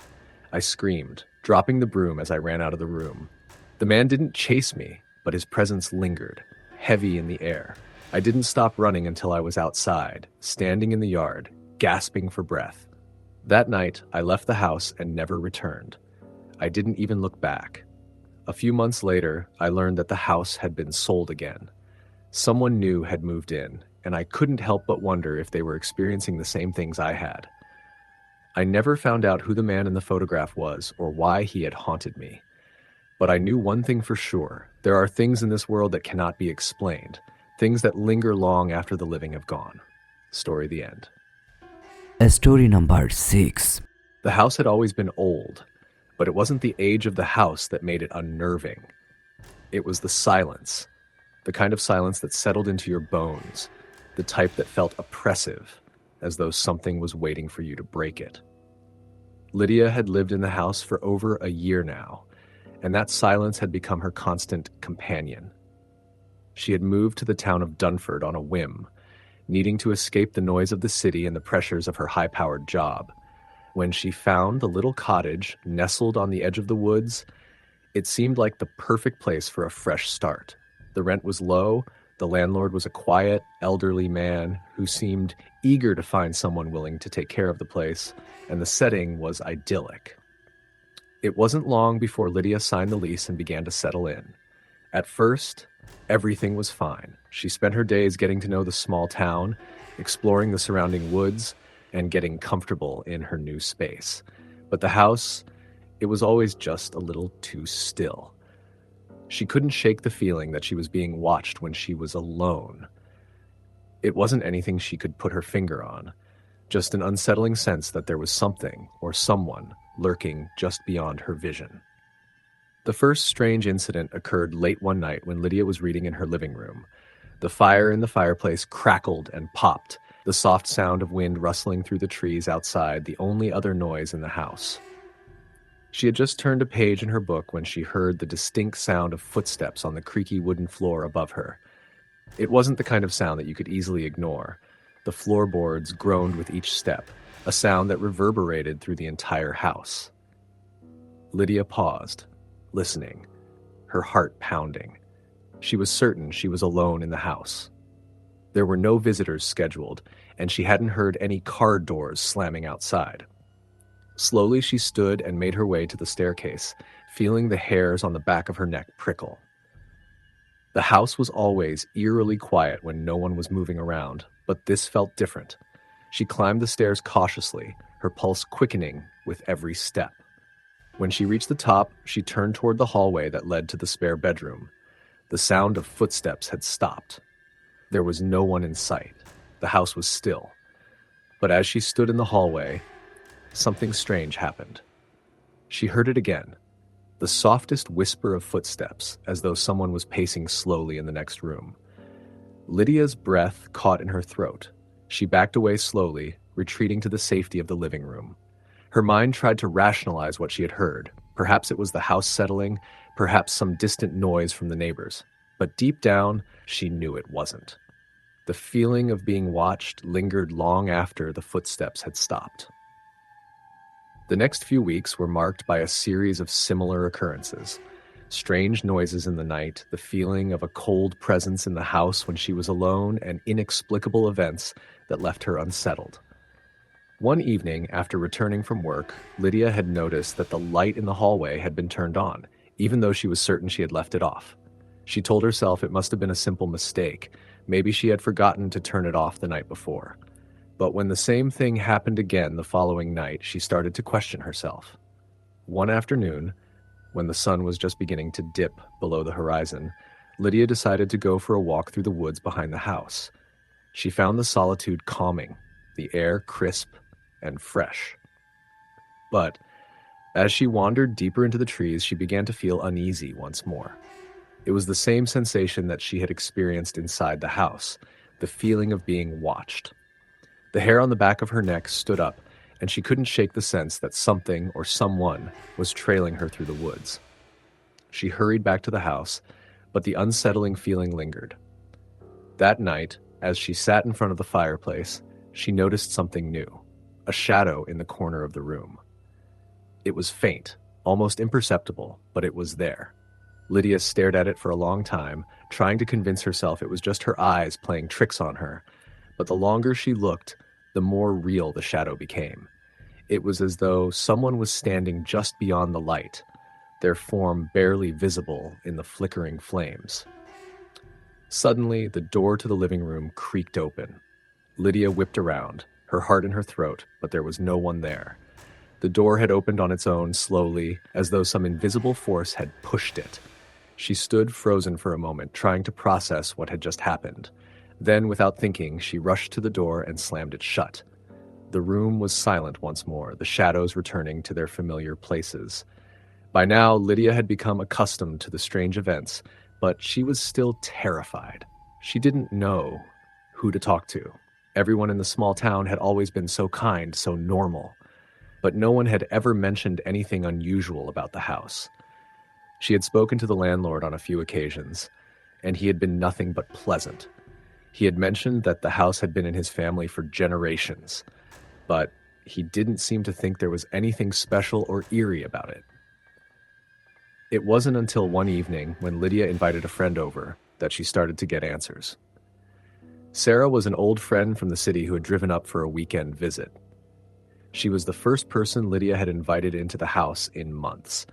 I screamed, dropping the broom as I ran out of the room. The man didn't chase me, but his presence lingered, heavy in the air. I didn't stop running until I was outside, standing in the yard, gasping for breath. That night, I left the house and never returned. I didn't even look back. A few months later, I learned that the house had been sold again. Someone new had moved in, and I couldn't help but wonder if they were experiencing the same things I had. I never found out who the man in the photograph was or why he had haunted me. But I knew one thing for sure. There are things in this world that cannot be explained. Things that linger long after the living have gone. Story the end. Story number 6. The house had always been old, but it wasn't the age of the house that made it unnerving. It was the silence, the kind of silence that settled into your bones, the type that felt oppressive, as though something was waiting for you to break it. Lydia had lived in the house for over a year now, and that silence had become her constant companion. She had moved to the town of Dunford on a whim, needing to escape the noise of the city and the pressures of her high-powered job. When she found the little cottage nestled on the edge of the woods, it seemed like the perfect place for a fresh start. The rent was low, the landlord was a quiet, elderly man who seemed eager to find someone willing to take care of the place, and the setting was idyllic. It wasn't long before Lydia signed the lease and began to settle in. At first, everything was fine. She spent her days getting to know the small town, exploring the surrounding woods, and getting comfortable in her new space. But the house, it was always just a little too still. She couldn't shake the feeling that she was being watched when she was alone. It wasn't anything she could put her finger on, just an unsettling sense that there was something or someone lurking just beyond her vision. The first strange incident occurred late one night when Lydia was reading in her living room. The fire in the fireplace crackled and popped, the soft sound of wind rustling through the trees outside, the only other noise in the house. She had just turned a page in her book when she heard the distinct sound of footsteps on the creaky wooden floor above her. It wasn't the kind of sound that you could easily ignore. The floorboards groaned with each step, a sound that reverberated through the entire house. Lydia paused, listening, her heart pounding. She was certain she was alone in the house. There were no visitors scheduled, and she hadn't heard any car doors slamming outside. Slowly she stood and made her way to the staircase, feeling the hairs on the back of her neck prickle. The house was always eerily quiet when no one was moving around, but this felt different. She climbed the stairs cautiously, her pulse quickening with every step. When she reached the top, she turned toward the hallway that led to the spare bedroom. The sound of footsteps had stopped. There was no one in sight. The house was still. But as she stood in the hallway, something strange happened. She heard it again, the softest whisper of footsteps, as though someone was pacing slowly in the next room. Lydia's breath caught in her throat. She backed away slowly, retreating to the safety of the living room. Her mind tried to rationalize what she had heard. Perhaps it was the house settling, perhaps some distant noise from the neighbors. But deep down, she knew it wasn't. The feeling of being watched lingered long after the footsteps had stopped. The next few weeks were marked by a series of similar occurrences. Strange noises in the night, the feeling of a cold presence in the house when she was alone, and inexplicable events that left her unsettled. One evening, after returning from work, Lydia had noticed that the light in the hallway had been turned on, even though she was certain she had left it off. She told herself it must have been a simple mistake. Maybe she had forgotten to turn it off the night before. But when the same thing happened again the following night, she started to question herself. One afternoon, when the sun was just beginning to dip below the horizon, Lydia decided to go for a walk through the woods behind the house. She found the solitude calming, the air crisp and fresh. But as she wandered deeper into the trees, she began to feel uneasy once more. It was the same sensation that she had experienced inside the house, the feeling of being watched. The hair on the back of her neck stood up, and she couldn't shake the sense that something or someone was trailing her through the woods. She hurried back to the house, but the unsettling feeling lingered. That night, as she sat in front of the fireplace, she noticed something new, a shadow in the corner of the room. It was faint, almost imperceptible, but it was there. Lydia stared at it for a long time, trying to convince herself it was just her eyes playing tricks on her. But the longer she looked, the more real the shadow became. It was as though someone was standing just beyond the light, their form barely visible in the flickering flames. Suddenly, the door to the living room creaked open. Lydia whipped around, her heart in her throat, but there was no one there. The door had opened on its own slowly, as though some invisible force had pushed it. She stood frozen for a moment, trying to process what had just happened. Then, without thinking, she rushed to the door and slammed it shut. The room was silent once more, the shadows returning to their familiar places. By now, Lydia had become accustomed to the strange events, but she was still terrified. She didn't know who to talk to. Everyone in the small town had always been so kind, so normal. But no one had ever mentioned anything unusual about the house. She had spoken to the landlord on a few occasions, and he had been nothing but pleasant. He had mentioned that the house had been in his family for generations, but he didn't seem to think there was anything special or eerie about it. It wasn't until one evening, when Lydia invited a friend over, that she started to get answers. Sarah was an old friend from the city who had driven up for a weekend visit. She was the first person Lydia had invited into the house in months.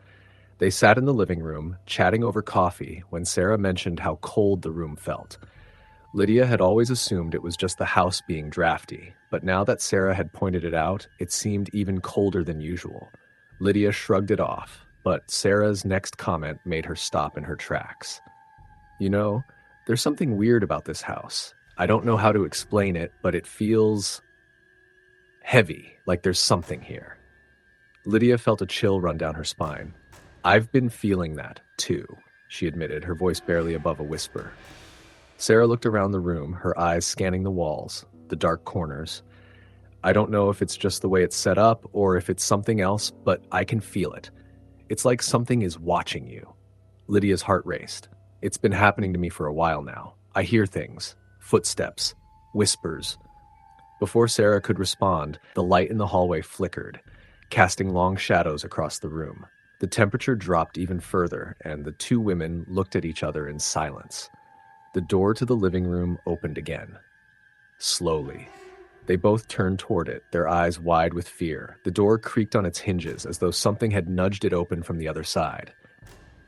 They sat in the living room, chatting over coffee, when Sarah mentioned how cold the room felt. Lydia had always assumed it was just the house being drafty, but now that Sarah had pointed it out, it seemed even colder than usual. Lydia shrugged it off, but Sarah's next comment made her stop in her tracks. "You know, there's something weird about this house. I don't know how to explain it, but it feels heavy, like there's something here." Lydia felt a chill run down her spine. "I've been feeling that, too," she admitted, her voice barely above a whisper. Sarah looked around the room, her eyes scanning the walls, the dark corners. "I don't know if it's just the way it's set up or if it's something else, but I can feel it. It's like something is watching you." Lydia's heart raced. "It's been happening to me for a while now. I hear things, footsteps, whispers." Before Sarah could respond, the light in the hallway flickered, casting long shadows across the room. The temperature dropped even further, and the two women looked at each other in silence. The door to the living room opened again. slowly. They both turned toward it, their eyes wide with fear. The door creaked on its hinges as though something had nudged it open from the other side.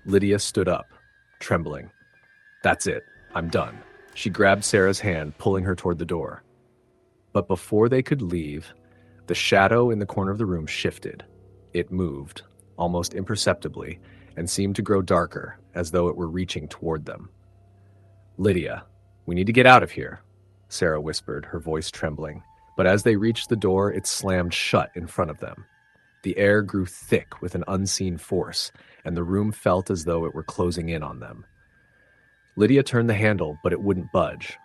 Lydia stood up, trembling. "That's it. I'm done." She grabbed Sarah's hand, pulling her toward the door. But before they could leave, the shadow in the corner of the room shifted. It moved, almost imperceptibly, and seemed to grow darker, as though it were reaching toward them. "Lydia, we need to get out of here," Sarah whispered, her voice trembling. But as they reached the door, it slammed shut in front of them. The air grew thick with an unseen force, and the room felt as though it were closing in on them. Lydia turned the handle, but it wouldn't budge.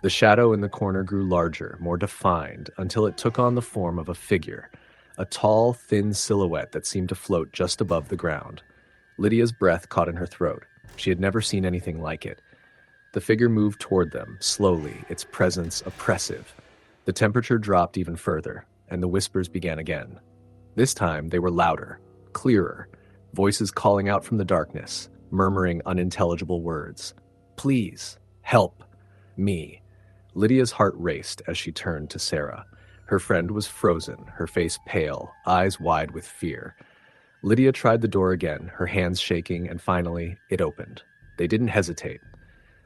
The shadow in the corner grew larger, more defined, until it took on the form of a figure, a tall, thin silhouette that seemed to float just above the ground. Lydia's breath caught in her throat. She had never seen anything like it. The figure moved toward them, slowly, its presence oppressive. The temperature dropped even further, and the whispers began again. This time they were louder, clearer, voices calling out from the darkness, murmuring unintelligible words. "Please, help me." Lydia's heart raced as she turned to Sarah. Her friend was frozen, her face pale, eyes wide with fear. Lydia tried the door again, her hands shaking, and finally it opened. They didn't hesitate.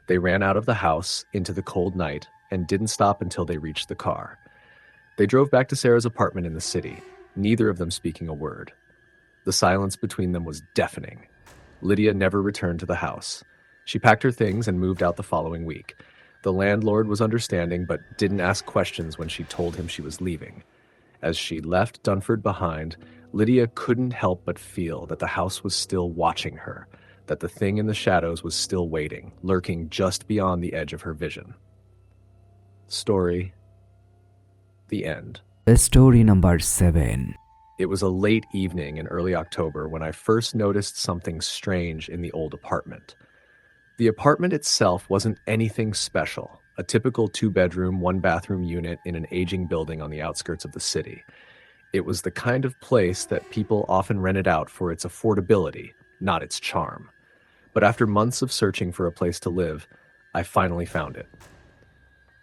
They ran out of the house into the cold night and didn't stop until they reached the car. They drove back to Sarah's apartment in the city, neither of them speaking a word. The silence between them was deafening. Lydia never returned to the house. She packed her things and moved out the following week. The landlord was understanding, but didn't ask questions when she told him she was leaving. As she left Dunford behind, Lydia couldn't help but feel that the house was still watching her, that the thing in the shadows was still waiting, lurking just beyond the edge of her vision. Story. The end. Story number 7. It was a late evening in early October when I first noticed something strange in the old apartment. The apartment itself wasn't anything special, a typical 2-bedroom, 1-bathroom unit in an aging building on the outskirts of the city. It was the kind of place that people often rented out for its affordability, not its charm. But after months of searching for a place to live, I finally found it.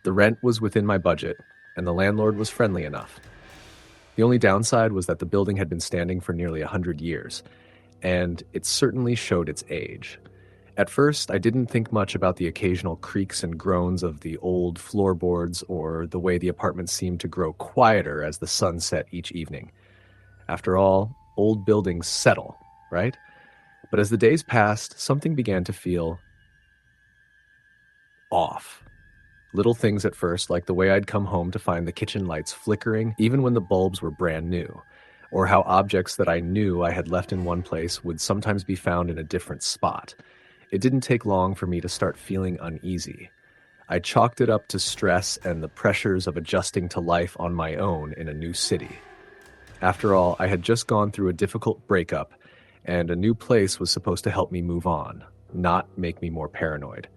The rent was within my budget, and the landlord was friendly enough. The only downside was that the building had been standing for nearly 100 years, and it certainly showed its age. At first, I didn't think much about the occasional creaks and groans of the old floorboards or the way the apartment seemed to grow quieter as the sun set each evening. After all, old buildings settle, right? But as the days passed, something began to feel off. Little things at first, like the way I'd come home to find the kitchen lights flickering even when the bulbs were brand new, or how objects that I knew I had left in one place would sometimes be found in a different spot. It didn't take long for me to start feeling uneasy. I chalked it up to stress and the pressures of adjusting to life on my own in a new city. After all, I had just gone through a difficult breakup, and a new place was supposed to help me move on, not make me more paranoid.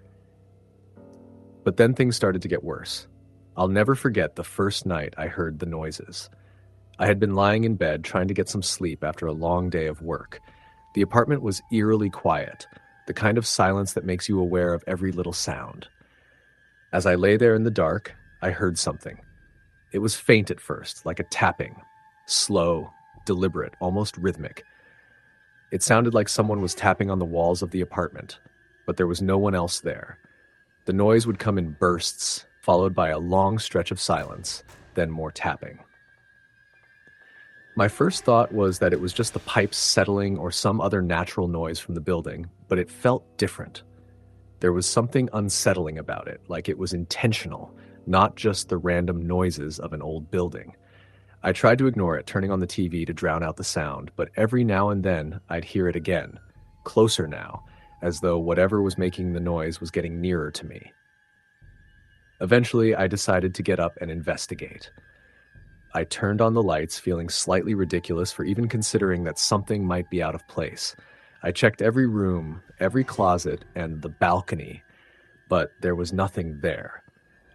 But then things started to get worse. I'll never forget the first night I heard the noises. I had been lying in bed trying to get some sleep after a long day of work. The apartment was eerily quiet, the kind of silence that makes you aware of every little sound. As I lay there in the dark, I heard something. It was faint at first, like a tapping, slow, deliberate, almost rhythmic. It sounded like someone was tapping on the walls of the apartment, but there was no one else there. The noise would come in bursts, followed by a long stretch of silence, then more tapping. My first thought was that it was just the pipes settling or some other natural noise from the building, but it felt different. There was something unsettling about it, like it was intentional, not just the random noises of an old building. I tried to ignore it, turning on the TV to drown out the sound, but every now and then I'd hear it again, closer now, as though whatever was making the noise was getting nearer to me. Eventually, I decided to get up and investigate. I turned on the lights, feeling slightly ridiculous for even considering that something might be out of place. I checked every room, every closet, and the balcony, but there was nothing there.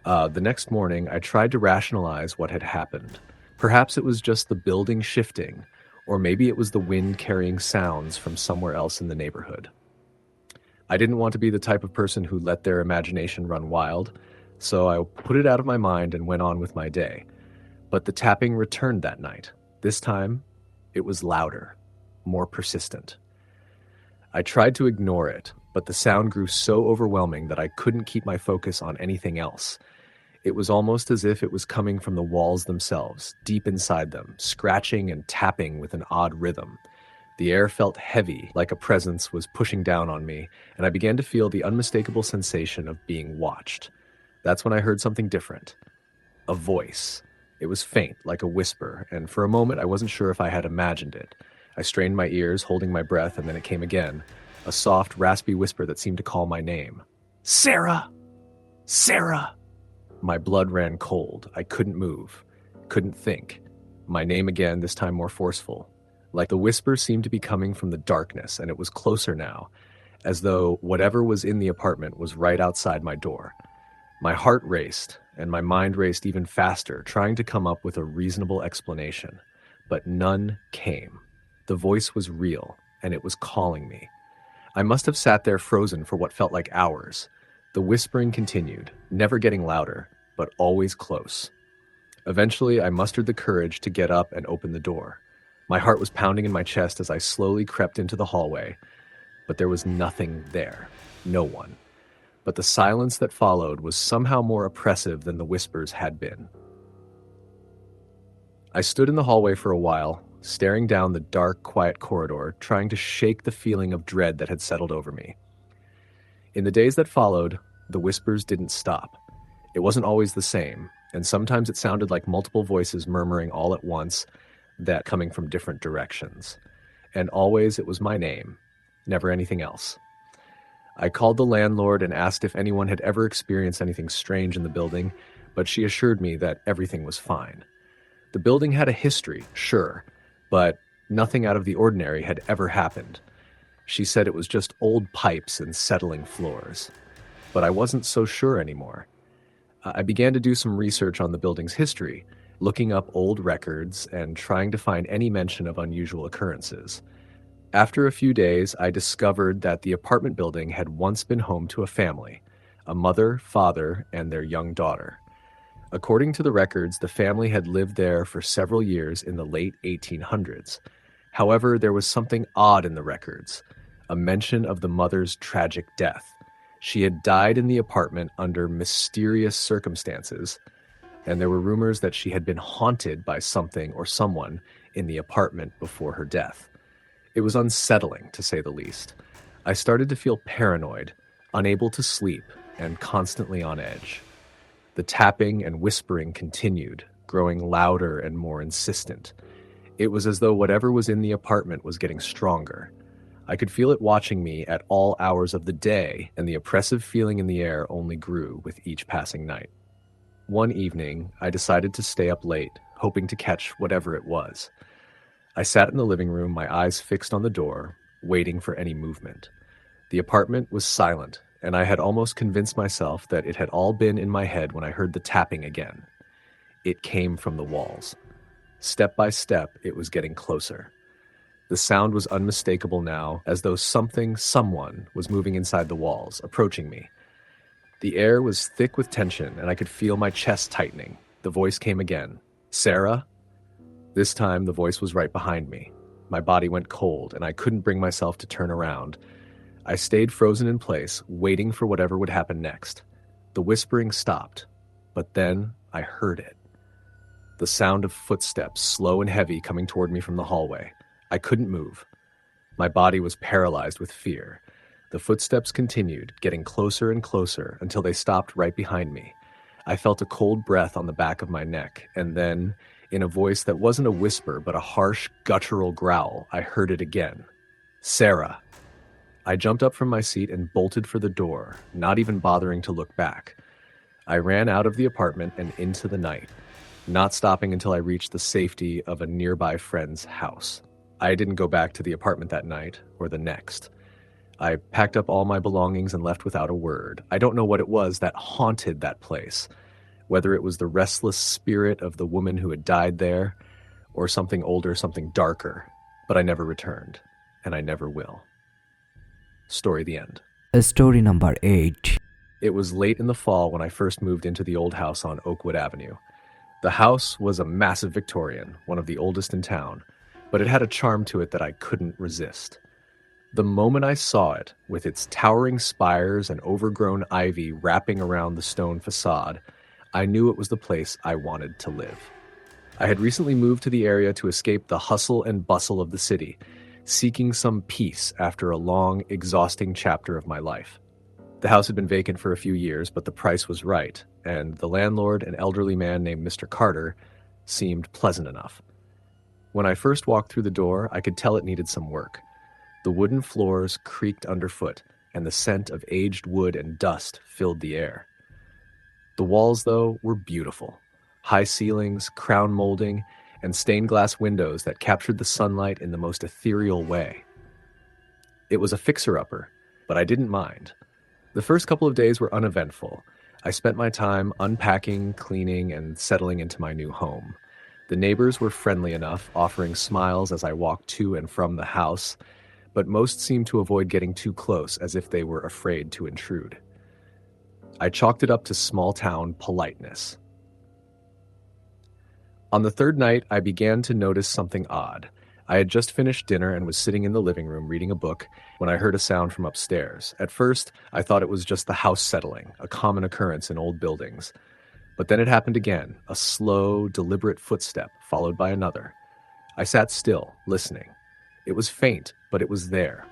The next morning, I tried to rationalize what had happened. Perhaps it was just the building shifting, or maybe it was the wind carrying sounds from somewhere else in the neighborhood. I didn't want to be the type of person who let their imagination run wild, So I put it out of my mind and went on with my day. But the tapping returned that night. This time, it was louder, more persistent. I tried to ignore it, but the sound grew so overwhelming that I couldn't keep my focus on anything else. It was almost as if it was coming from the walls themselves, deep inside them, scratching and tapping with an odd rhythm. The air felt heavy, like a presence was pushing down on me, and I began to feel the unmistakable sensation of being watched. That's when I heard something different. A voice. It was faint, like a whisper, and for a moment I wasn't sure if I had imagined it. I strained my ears, holding my breath, and then it came again. A soft, raspy whisper that seemed to call my name. Sarah! Sarah! My blood ran cold. I couldn't move, couldn't think. My name again, this time more forceful. Like the whisper seemed to be coming from the darkness, and it was closer now, as though whatever was in the apartment was right outside my door. My heart raced, and my mind raced even faster, trying to come up with a reasonable explanation. But none came. The voice was real, and it was calling me. I must have sat there frozen for what felt like hours. The whispering continued, never getting louder, but always close. Eventually, I mustered the courage to get up and open the door. My heart was pounding in my chest as I slowly crept into the hallway, but there was nothing there. No one. But the silence that followed was somehow more oppressive than the whispers had been. I stood in the hallway for a while, staring down the dark, quiet corridor, trying to shake the feeling of dread that had settled over me. In the days that followed, the whispers didn't stop. It wasn't always the same, and sometimes it sounded like multiple voices murmuring all at once, that coming from different directions. And always it was my name, never anything else. I called the landlord and asked if anyone had ever experienced anything strange in the building, but she assured me that everything was fine. The building had a history, sure, but nothing out of the ordinary had ever happened. She said it was just old pipes and settling floors. But I wasn't so sure anymore. I began to do some research on the building's history, looking up old records and trying to find any mention of unusual occurrences. After a few days, I discovered that the apartment building had once been home to a family, a mother, father, and their young daughter. According to the records, the family had lived there for several years in the late 1800s. However, there was something odd in the records, a mention of the mother's tragic death. She had died in the apartment under mysterious circumstances, and there were rumors that she had been haunted by something or someone in the apartment before her death. It was unsettling, to say the least. I started to feel paranoid, unable to sleep, and constantly on edge. The tapping and whispering continued, growing louder and more insistent. It was as though whatever was in the apartment was getting stronger. I could feel it watching me at all hours of the day, and the oppressive feeling in the air only grew with each passing night. One evening, I decided to stay up late, hoping to catch whatever it was. I sat in the living room, my eyes fixed on the door, waiting for any movement. The apartment was silent, and I had almost convinced myself that it had all been in my head when I heard the tapping again. It came from the walls. Step by step, it was getting closer. The sound was unmistakable now, as though someone was moving inside the walls, approaching me. The air was thick with tension, and I could feel my chest tightening. The voice came again. Sarah? This time, the voice was right behind me. My body went cold, and I couldn't bring myself to turn around. I stayed frozen in place, waiting for whatever would happen next. The whispering stopped, but then I heard it. The sound of footsteps, slow and heavy, coming toward me from the hallway. I couldn't move. My body was paralyzed with fear. The footsteps continued, getting closer and closer until they stopped right behind me. I felt a cold breath on the back of my neck, and then, in a voice that wasn't a whisper but a harsh, guttural growl, I heard it again. Sarah. I jumped up from my seat and bolted for the door, not even bothering to look back. I ran out of the apartment and into the night, not stopping until I reached the safety of a nearby friend's house. I didn't go back to the apartment that night or the next. I packed up all my belongings and left without a word. I don't know what it was that haunted that place, whether it was the restless spirit of the woman who had died there, or something older, something darker, but I never returned, and I never will. Story the end. Story number 8. It was late in the fall when I first moved into the old house on Oakwood Avenue. The house was a massive Victorian, one of the oldest in town, but it had a charm to it that I couldn't resist. The moment I saw it, with its towering spires and overgrown ivy wrapping around the stone facade, I knew it was the place I wanted to live. I had recently moved to the area to escape the hustle and bustle of the city, seeking some peace after a long, exhausting chapter of my life. The house had been vacant for a few years, but the price was right, and the landlord, an elderly man named Mr. Carter, seemed pleasant enough. When I first walked through the door, I could tell it needed some work. The wooden floors creaked underfoot, and the scent of aged wood and dust filled the air. The walls, though, were beautiful. High ceilings, crown molding, and stained glass windows that captured the sunlight in the most ethereal way. It was a fixer-upper, but I didn't mind. The first couple of days were uneventful. I spent my time unpacking, cleaning, and settling into my new home. The neighbors were friendly enough, offering smiles as I walked to and from the house, but most seemed to avoid getting too close as if they were afraid to intrude. I chalked it up to small-town politeness. On the third night, I began to notice something odd. I had just finished dinner and was sitting in the living room reading a book when I heard a sound from upstairs. At first, I thought it was just the house settling, a common occurrence in old buildings. But then it happened again, a slow, deliberate footstep, followed by another. I sat still, listening. It was faint, but it was there.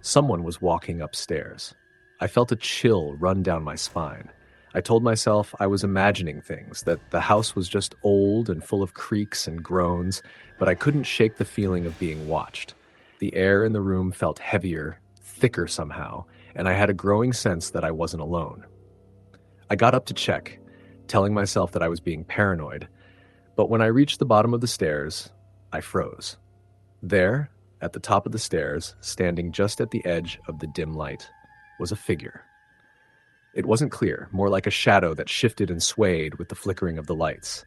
Someone was walking upstairs. I felt a chill run down my spine. I told myself I was imagining things, that the house was just old and full of creaks and groans, but I couldn't shake the feeling of being watched. The air in the room felt heavier, thicker somehow, and I had a growing sense that I wasn't alone. I got up to check, telling myself that I was being paranoid, but when I reached the bottom of the stairs, I froze. There, at the top of the stairs, standing just at the edge of the dim light, was a figure. It wasn't clear, more like a shadow that shifted and swayed with the flickering of the lights.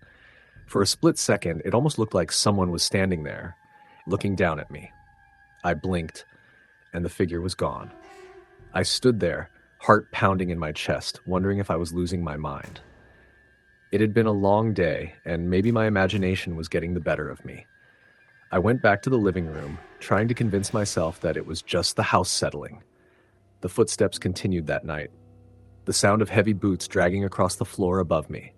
For a split second, it almost looked like someone was standing there, looking down at me. I blinked, and the figure was gone. I stood there, heart pounding in my chest, wondering if I was losing my mind. It had been a long day, and maybe my imagination was getting the better of me. I went back to the living room, trying to convince myself that it was just the house settling. The footsteps continued that night, the sound of heavy boots dragging across the floor above me.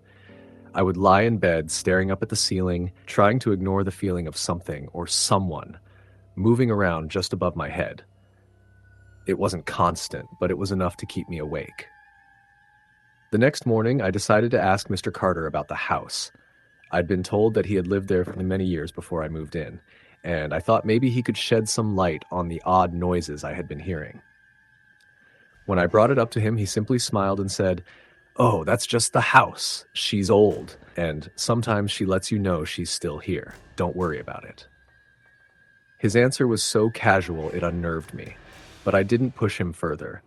I would lie in bed, staring up at the ceiling, trying to ignore the feeling of something or someone moving around just above my head. It wasn't constant, but it was enough to keep me awake. The next morning, I decided to ask Mr. Carter about the house. I'd been told that he had lived there for many years before I moved in, and I thought maybe he could shed some light on the odd noises I had been hearing. When I brought it up to him, he simply smiled and said, "Oh, that's just the house. She's old, and sometimes she lets you know she's still here. Don't worry about it." His answer was so casual it unnerved me, but I didn't push him further.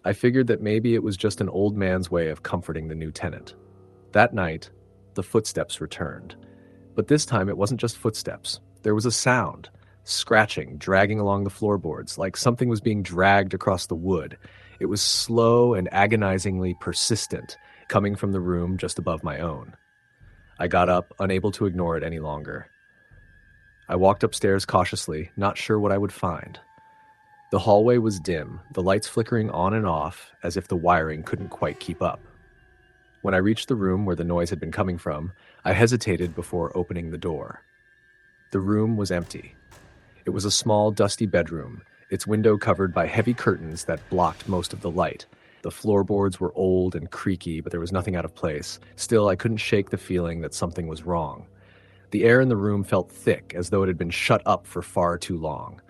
I figured that maybe it was just an old man's way of comforting the new tenant. That night, the footsteps returned. But this time it wasn't just footsteps. There was a sound, scratching, dragging along the floorboards, like something was being dragged across the wood. It was slow and agonizingly persistent, coming from the room just above my own. I got up, unable to ignore it any longer. I walked upstairs cautiously, not sure what I would find. The hallway was dim, the lights flickering on and off, as if the wiring couldn't quite keep up. When I reached the room where the noise had been coming from, I hesitated before opening the door. The room was empty. It was a small, dusty bedroom, its window covered by heavy curtains that blocked most of the light. The floorboards were old and creaky, but there was nothing out of place. Still, I couldn't shake the feeling that something was wrong. The air in the room felt thick, as though it had been shut up for far too long.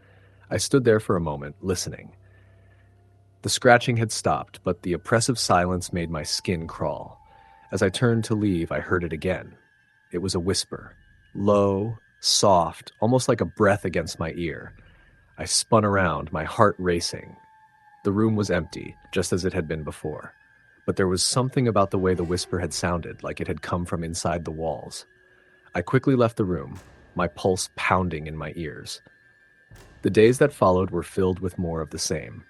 I stood there for a moment, listening. The scratching had stopped, but the oppressive silence made my skin crawl. As I turned to leave, I heard it again. It was a whisper, low, soft, almost like a breath against my ear. I spun around, my heart racing. The room was empty, just as it had been before. But there was something about the way the whisper had sounded, like it had come from inside the walls. I quickly left the room, my pulse pounding in my ears. The days that followed were filled with more of the same.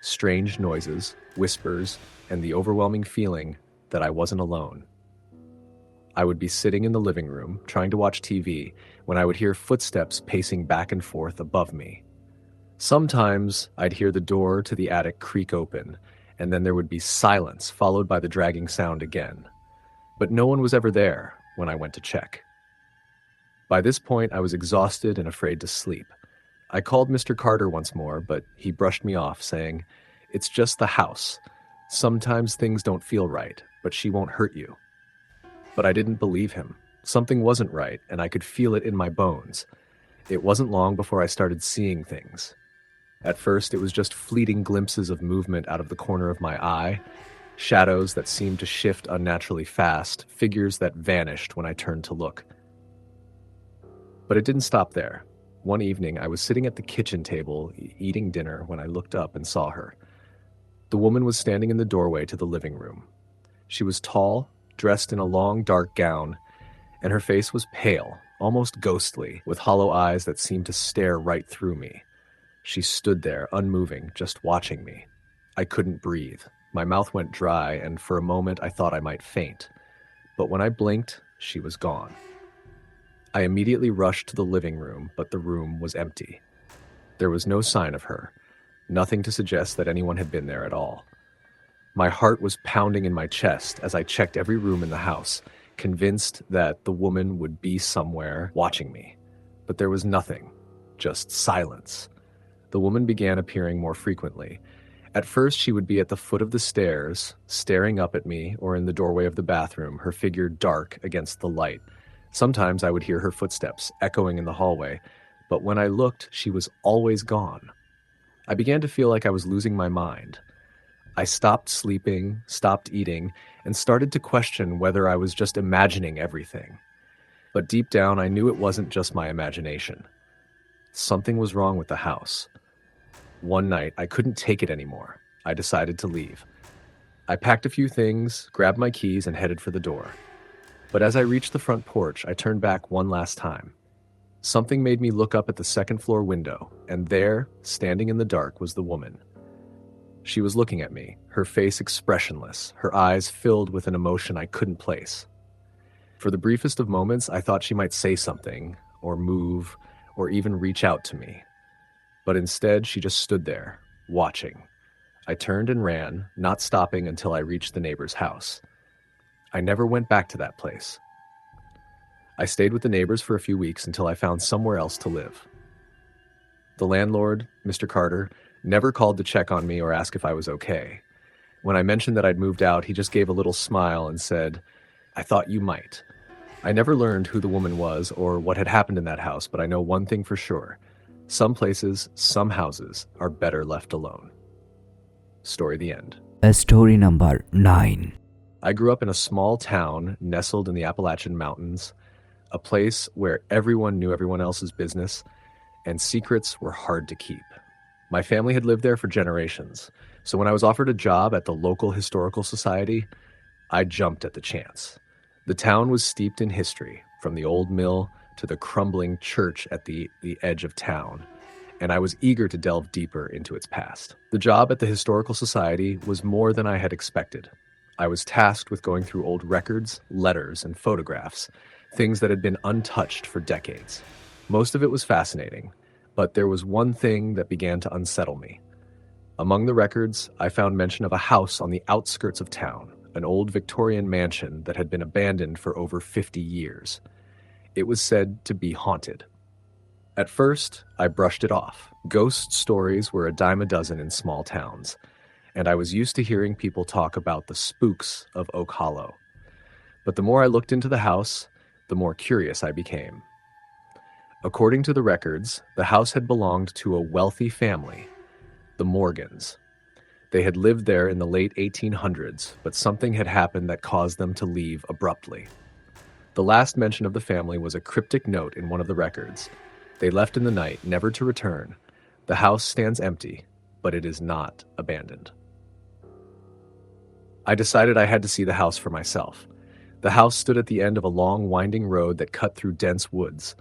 strange noises, whispers, and the overwhelming feeling that I wasn't alone. I would be sitting in the living room, trying to watch TV, when I would hear footsteps pacing back and forth above me. Sometimes I'd hear the door to the attic creak open, and then there would be silence, followed by the dragging sound again. But no one was ever there when I went to check. By this point, I was exhausted and afraid to sleep. I called Mr. Carter once more, but he brushed me off, saying, "It's just the house. Sometimes things don't feel right, but she won't hurt you." But I didn't believe him. Something wasn't right, and I could feel it in my bones. It wasn't long before I started seeing things. At first, it was just fleeting glimpses of movement out of the corner of my eye, shadows that seemed to shift unnaturally fast, figures that vanished when I turned to look. But it didn't stop there. One evening, I was sitting at the kitchen table eating dinner when I looked up and saw her. The woman was standing in the doorway to the living room. She was tall, dressed in a long, dark gown, and her face was pale, almost ghostly, with hollow eyes that seemed to stare right through me. She stood there, unmoving, just watching me. I couldn't breathe. My mouth went dry, and for a moment I thought I might faint. But when I blinked, she was gone. I immediately rushed to the living room, but the room was empty. There was no sign of her, nothing to suggest that anyone had been there at all. My heart was pounding in my chest as I checked every room in the house, convinced that the woman would be somewhere watching me. But there was nothing, just silence. The woman began appearing more frequently. At first, she would be at the foot of the stairs, staring up at me, or in the doorway of the bathroom, her figure dark against the light. Sometimes I would hear her footsteps echoing in the hallway, but when I looked, she was always gone. I began to feel like I was losing my mind. I stopped sleeping, stopped eating, and started to question whether I was just imagining everything. But deep down, I knew it wasn't just my imagination. Something was wrong with the house. One night, I couldn't take it anymore. I decided to leave. I packed a few things, grabbed my keys, and headed for the door. But as I reached the front porch, I turned back one last time. Something made me look up at the second-floor window, and there, standing in the dark, was the woman. She was looking at me, her face expressionless, her eyes filled with an emotion I couldn't place. For the briefest of moments, I thought she might say something, or move, or even reach out to me. But instead, she just stood there, watching. I turned and ran, not stopping until I reached the neighbor's house. I never went back to that place. I stayed with the neighbors for a few weeks until I found somewhere else to live. The landlord, Mr. Carter, never called to check on me or ask if I was okay. When I mentioned that I'd moved out, he just gave a little smile and said, "I thought you might." I never learned who the woman was or what had happened in that house, but I know one thing for sure. Some places, some houses, are better left alone. Story the end. Story number 9. I grew up in a small town nestled in the Appalachian Mountains, a place where everyone knew everyone else's business, and secrets were hard to keep. My family had lived there for generations, so when I was offered a job at the local historical society, I jumped at the chance. The town was steeped in history, from the old mill to the crumbling church at the edge of town, and I was eager to delve deeper into its past. The job at the historical society was more than I had expected. I was tasked with going through old records, letters, and photographs, things that had been untouched for decades. Most of it was fascinating, but there was one thing that began to unsettle me. Among the records, I found mention of a house on the outskirts of town, an old Victorian mansion that had been abandoned for over 50 years. It was said to be haunted. At first, I brushed it off. Ghost stories were a dime a dozen in small towns, and I was used to hearing people talk about the spooks of Oak Hollow. But the more I looked into the house, the more curious I became. According to the records, the house had belonged to a wealthy family, the Morgans. They had lived there in the late 1800s, but something had happened that caused them to leave abruptly. The last mention of the family was a cryptic note in one of the records. They left in the night, never to return. The house stands empty, but it is not abandoned. I decided I had to see the house for myself. The house stood at the end of a long, winding road that cut through dense woods.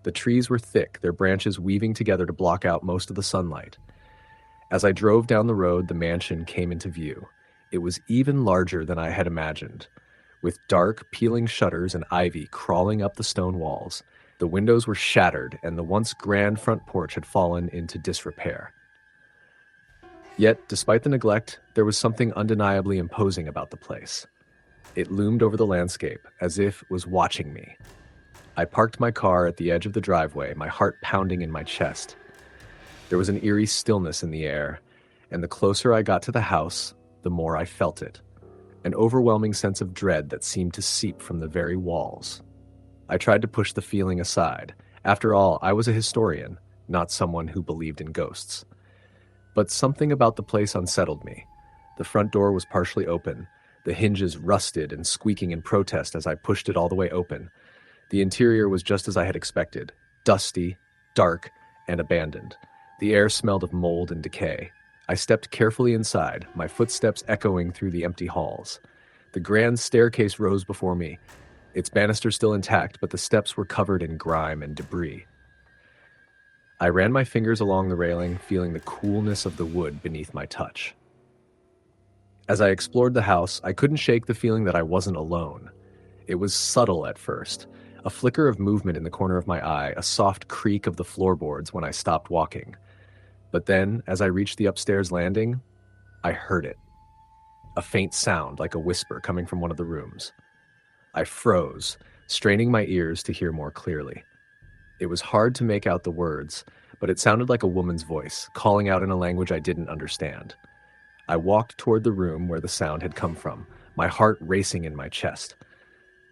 The trees were thick, their branches weaving together to block out most of the sunlight. As I drove down the road, the mansion came into view. It was even larger than I had imagined, with dark, peeling shutters and ivy crawling up the stone walls. The windows were shattered, and the once grand front porch had fallen into disrepair. Yet, despite the neglect, there was something undeniably imposing about the place. It loomed over the landscape, as if it was watching me. I parked my car at the edge of the driveway, my heart pounding in my chest. There was an eerie stillness in the air, and the closer I got to the house, the more I felt it. An overwhelming sense of dread that seemed to seep from the very walls. I tried to push the feeling aside. After all, I was a historian, not someone who believed in ghosts. But something about the place unsettled me. The front door was partially open, the hinges rusted and squeaking in protest as I pushed it all the way open. The interior was just as I had expected, dusty, dark, and abandoned. The air smelled of mold and decay. I stepped carefully inside, my footsteps echoing through the empty halls. The grand staircase rose before me, its banisters still intact, but the steps were covered in grime and debris. I ran my fingers along the railing, feeling the coolness of the wood beneath my touch. As I explored the house, I couldn't shake the feeling that I wasn't alone. It was subtle at first, a flicker of movement in the corner of my eye, a soft creak of the floorboards when I stopped walking. But then, as I reached the upstairs landing, I heard it. A faint sound, like a whisper, coming from one of the rooms. I froze, straining my ears to hear more clearly. It was hard to make out the words, but it sounded like a woman's voice, calling out in a language I didn't understand. I walked toward the room where the sound had come from, my heart racing in my chest.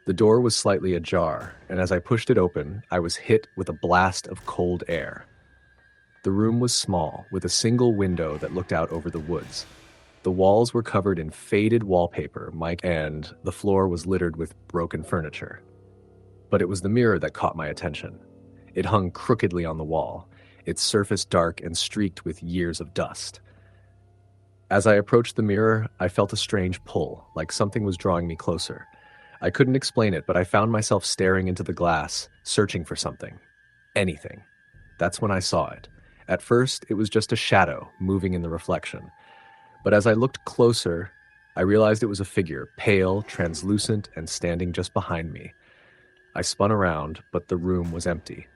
The door was slightly ajar, and as I pushed it open, I was hit with a blast of cold air. The room was small, with a single window that looked out over the woods. The walls were covered in faded wallpaper, and the floor was littered with broken furniture. But it was the mirror that caught my attention. It hung crookedly on the wall, its surface dark and streaked with years of dust. As I approached the mirror, I felt a strange pull, like something was drawing me closer. I couldn't explain it, but I found myself staring into the glass, searching for something. Anything. That's when I saw it. At first, it was just a shadow moving in the reflection. But as I looked closer, I realized it was a figure, pale, translucent, and standing just behind me. I spun around, but the room was empty.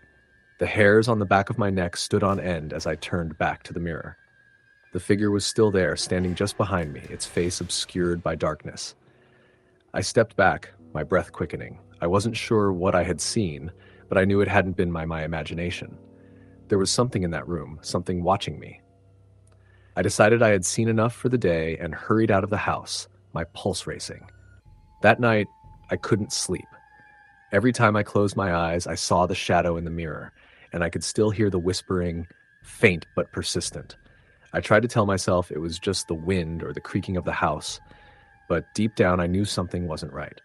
The hairs on the back of my neck stood on end as I turned back to the mirror. The figure was still there, standing just behind me, its face obscured by darkness. I stepped back, my breath quickening. I wasn't sure what I had seen, but I knew it hadn't been my imagination. There was something in that room, something watching me. I decided I had seen enough for the day and hurried out of the house, my pulse racing. That night, I couldn't sleep. Every time I closed my eyes, I saw the shadow in the mirror, and I could still hear the whispering, faint but persistent. I tried to tell myself it was just the wind or the creaking of the house, but deep down I knew something wasn't right.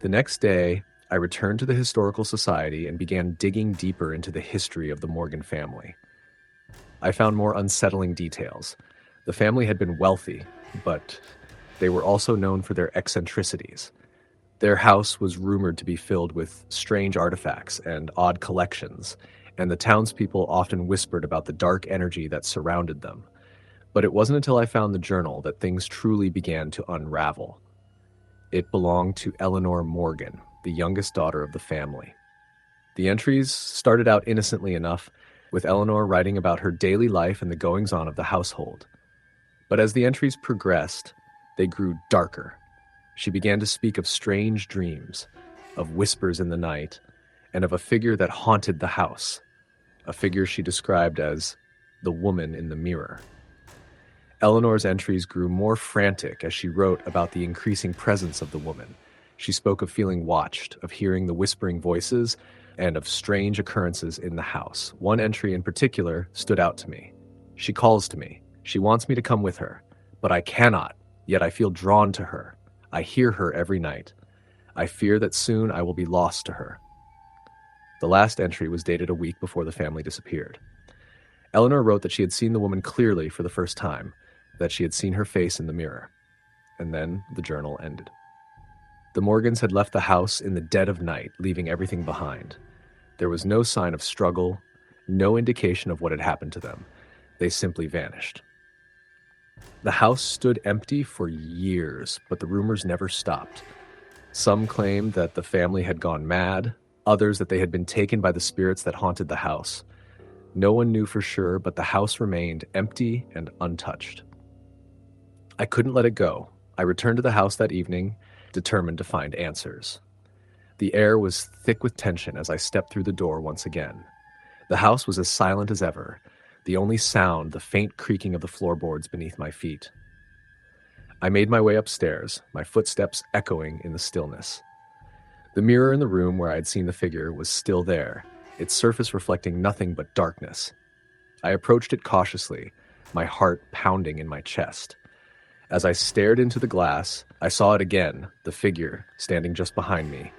The next day, I returned to the Historical Society and began digging deeper into the history of the Morgan family. I found more unsettling details. The family had been wealthy, but they were also known for their eccentricities. Their house was rumored to be filled with strange artifacts and odd collections, and the townspeople often whispered about the dark energy that surrounded them. But it wasn't until I found the journal that things truly began to unravel. It belonged to Eleanor Morgan, the youngest daughter of the family. The entries started out innocently enough, with Eleanor writing about her daily life and the goings-on of the household. But as the entries progressed, they grew darker. She began to speak of strange dreams, of whispers in the night, and of a figure that haunted the house, a figure she described as the woman in the mirror. Eleanor's entries grew more frantic as she wrote about the increasing presence of the woman. She spoke of feeling watched, of hearing the whispering voices, and of strange occurrences in the house. One entry in particular stood out to me. She calls to me. She wants me to come with her, but I cannot, yet I feel drawn to her. I hear her every night. I fear that soon I will be lost to her. The last entry was dated a week before the family disappeared. Eleanor wrote that she had seen the woman clearly for the first time, that she had seen her face in the mirror. And then the journal ended. The Morgans had left the house in the dead of night, leaving everything behind. There was no sign of struggle, no indication of what had happened to them. They simply vanished. The house stood empty for years, but the rumors never stopped. Some claimed that the family had gone mad, others that they had been taken by the spirits that haunted the house. No one knew for sure, but the house remained empty and untouched. I couldn't let it go. I returned to the house that evening, determined to find answers. The air was thick with tension as I stepped through the door once again. The house was as silent as ever, the only sound the faint creaking of the floorboards beneath my feet. I made my way upstairs, my footsteps echoing in the stillness. The mirror in the room where I had seen the figure was still there, its surface reflecting nothing but darkness. I approached it cautiously, my heart pounding in my chest. As I stared into the glass, I saw it again, the figure standing just behind me.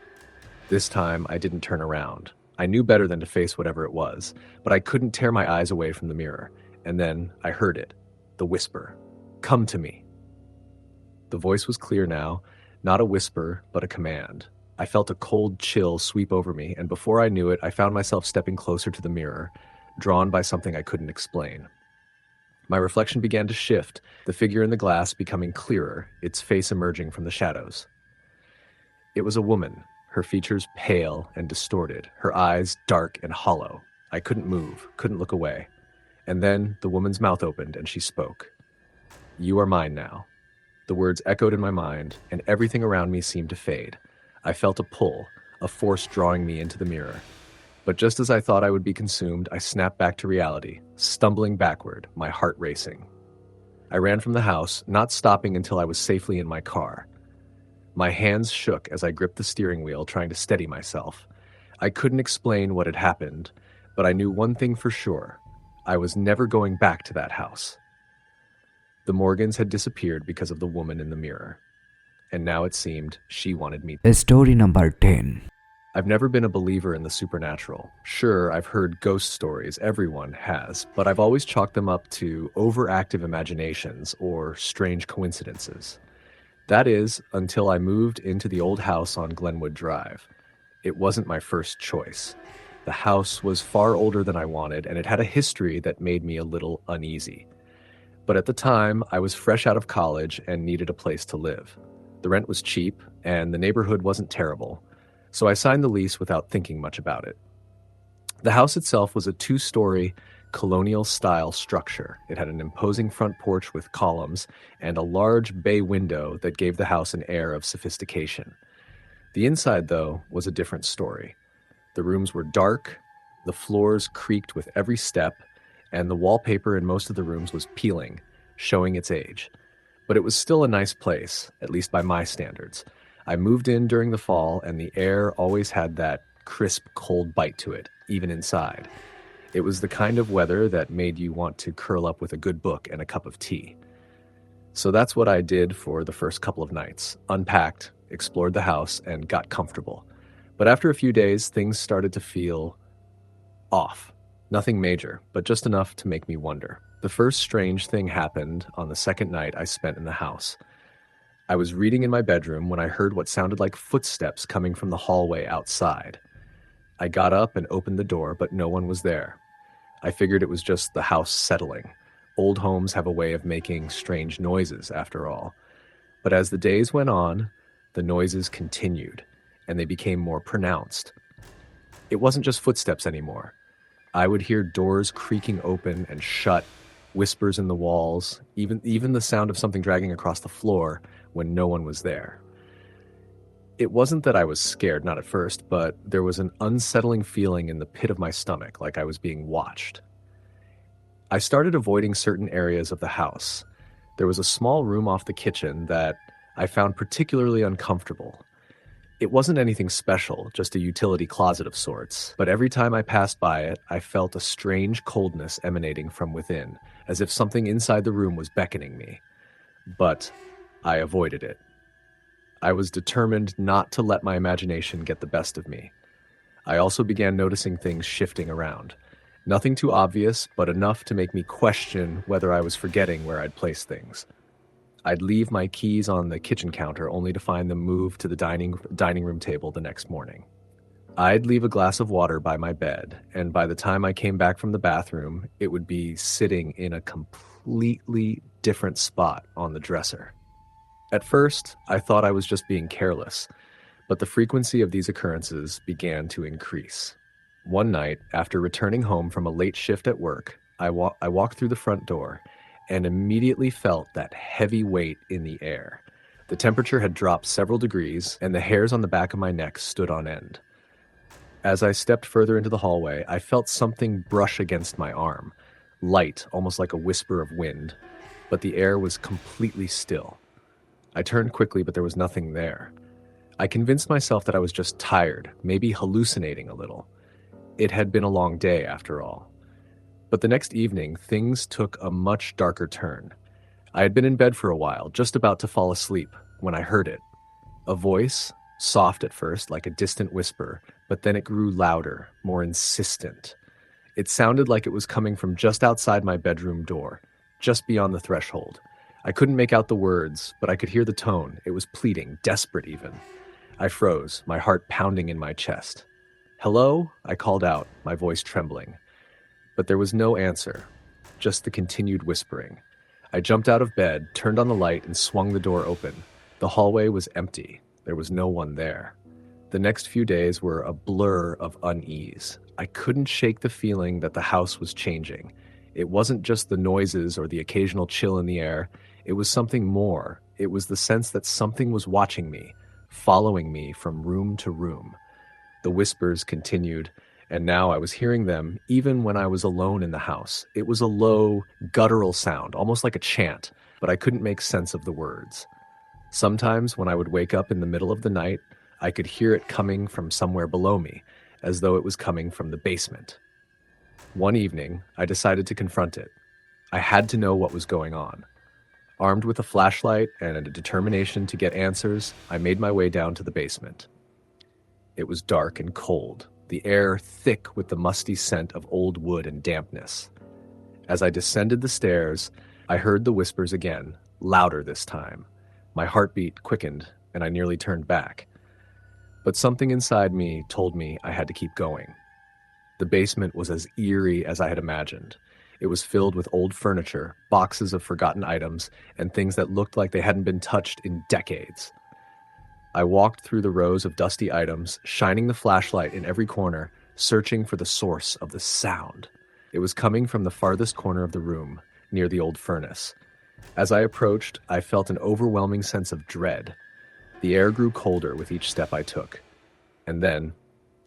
This time, I didn't turn around. I knew better than to face whatever it was, but I couldn't tear my eyes away from the mirror. And then I heard it, the whisper, "Come to me." The voice was clear now, not a whisper, but a command. I felt a cold chill sweep over me, and before I knew it, I found myself stepping closer to the mirror, drawn by something I couldn't explain. My reflection began to shift, the figure in the glass becoming clearer, its face emerging from the shadows. It was a woman, her features pale and distorted, her eyes dark and hollow. I couldn't move, couldn't look away. And then the woman's mouth opened and she spoke. "You are mine now." The words echoed in my mind, and everything around me seemed to fade. I felt a pull, a force drawing me into the mirror. But just as I thought I would be consumed, I snapped back to reality, stumbling backward, my heart racing. I ran from the house, not stopping until I was safely in my car. My hands shook as I gripped the steering wheel, trying to steady myself. I couldn't explain what had happened, but I knew one thing for sure. I was never going back to that house. The Morgans had disappeared because of the woman in the mirror. And now it seemed she wanted me. Story number 10. I've never been a believer in the supernatural. Sure, I've heard ghost stories, everyone has, but I've always chalked them up to overactive imaginations or strange coincidences. That is, until I moved into the old house on Glenwood Drive. It wasn't my first choice. The house was far older than I wanted, and it had a history that made me a little uneasy. But at the time, I was fresh out of college and needed a place to live. The rent was cheap, and the neighborhood wasn't terrible, so I signed the lease without thinking much about it. The house itself was a 2-story, colonial-style structure. It had an imposing front porch with columns and a large bay window that gave the house an air of sophistication. The inside, though, was a different story. The rooms were dark, the floors creaked with every step, and the wallpaper in most of the rooms was peeling, showing its age. But it was still a nice place, at least by my standards. I moved in during the fall, and the air always had that crisp, cold bite to it, even inside. It was the kind of weather that made you want to curl up with a good book and a cup of tea. So that's what I did for the first couple of nights. Unpacked, explored the house, and got comfortable. But after a few days, things started to feel off. Nothing major, but just enough to make me wonder. The first strange thing happened on the second night I spent in the house. I was reading in my bedroom when I heard what sounded like footsteps coming from the hallway outside. I got up and opened the door, but no one was there. I figured it was just the house settling. Old homes have a way of making strange noises, after all. But as the days went on, the noises continued, and they became more pronounced. It wasn't just footsteps anymore. I would hear doors creaking open and shut, whispers in the walls, even the sound of something dragging across the floor when no one was there. It wasn't that I was scared, not at first, but there was an unsettling feeling in the pit of my stomach, like I was being watched. I started avoiding certain areas of the house. There was a small room off the kitchen that I found particularly uncomfortable. It wasn't anything special, just a utility closet of sorts, but every time I passed by it, I felt a strange coldness emanating from within, as if something inside the room was beckoning me. But I avoided it. I was determined not to let my imagination get the best of me. I also began noticing things shifting around. Nothing too obvious, but enough to make me question whether I was forgetting where I'd placed things. I'd leave my keys on the kitchen counter only to find them moved to the dining room table the next morning. I'd leave a glass of water by my bed, and by the time I came back from the bathroom, it would be sitting in a completely different spot on the dresser. At first, I thought I was just being careless, but the frequency of these occurrences began to increase. One night, after returning home from a late shift at work, I walked through the front door and immediately felt that heavy weight in the air. The temperature had dropped several degrees, and the hairs on the back of my neck stood on end. As I stepped further into the hallway, I felt something brush against my arm, light, almost like a whisper of wind, but the air was completely still. I turned quickly, but there was nothing there. I convinced myself that I was just tired, maybe hallucinating a little. It had been a long day, after all. But the next evening, things took a much darker turn. I had been in bed for a while, just about to fall asleep, when I heard it. A voice, soft at first, like a distant whisper, but then it grew louder, more insistent. It sounded like it was coming from just outside my bedroom door, just beyond the threshold. I couldn't make out the words, but I could hear the tone. It was pleading, desperate even. I froze, my heart pounding in my chest. "Hello?" I called out, my voice trembling. But there was no answer, just the continued whispering. I jumped out of bed, turned on the light, and swung the door open. The hallway was empty. There was no one there. The next few days were a blur of unease. I couldn't shake the feeling that the house was changing. It wasn't just the noises or the occasional chill in the air. It was something more. It was the sense that something was watching me, following me from room to room. The whispers continued, and now I was hearing them even when I was alone in the house. It was a low, guttural sound, almost like a chant, but I couldn't make sense of the words. Sometimes when I would wake up in the middle of the night, I could hear it coming from somewhere below me, as though it was coming from the basement. One evening, I decided to confront it. I had to know what was going on. Armed with a flashlight and a determination to get answers, I made my way down to the basement. It was dark and cold, the air thick with the musty scent of old wood and dampness. As I descended the stairs, I heard the whispers again, louder this time. My heartbeat quickened, and I nearly turned back. But something inside me told me I had to keep going. The basement was as eerie as I had imagined. It was filled with old furniture, boxes of forgotten items, and things that looked like they hadn't been touched in decades. I walked through the rows of dusty items, shining the flashlight in every corner, searching for the source of the sound. It was coming from the farthest corner of the room, near the old furnace. As I approached, I felt an overwhelming sense of dread. The air grew colder with each step I took. And then,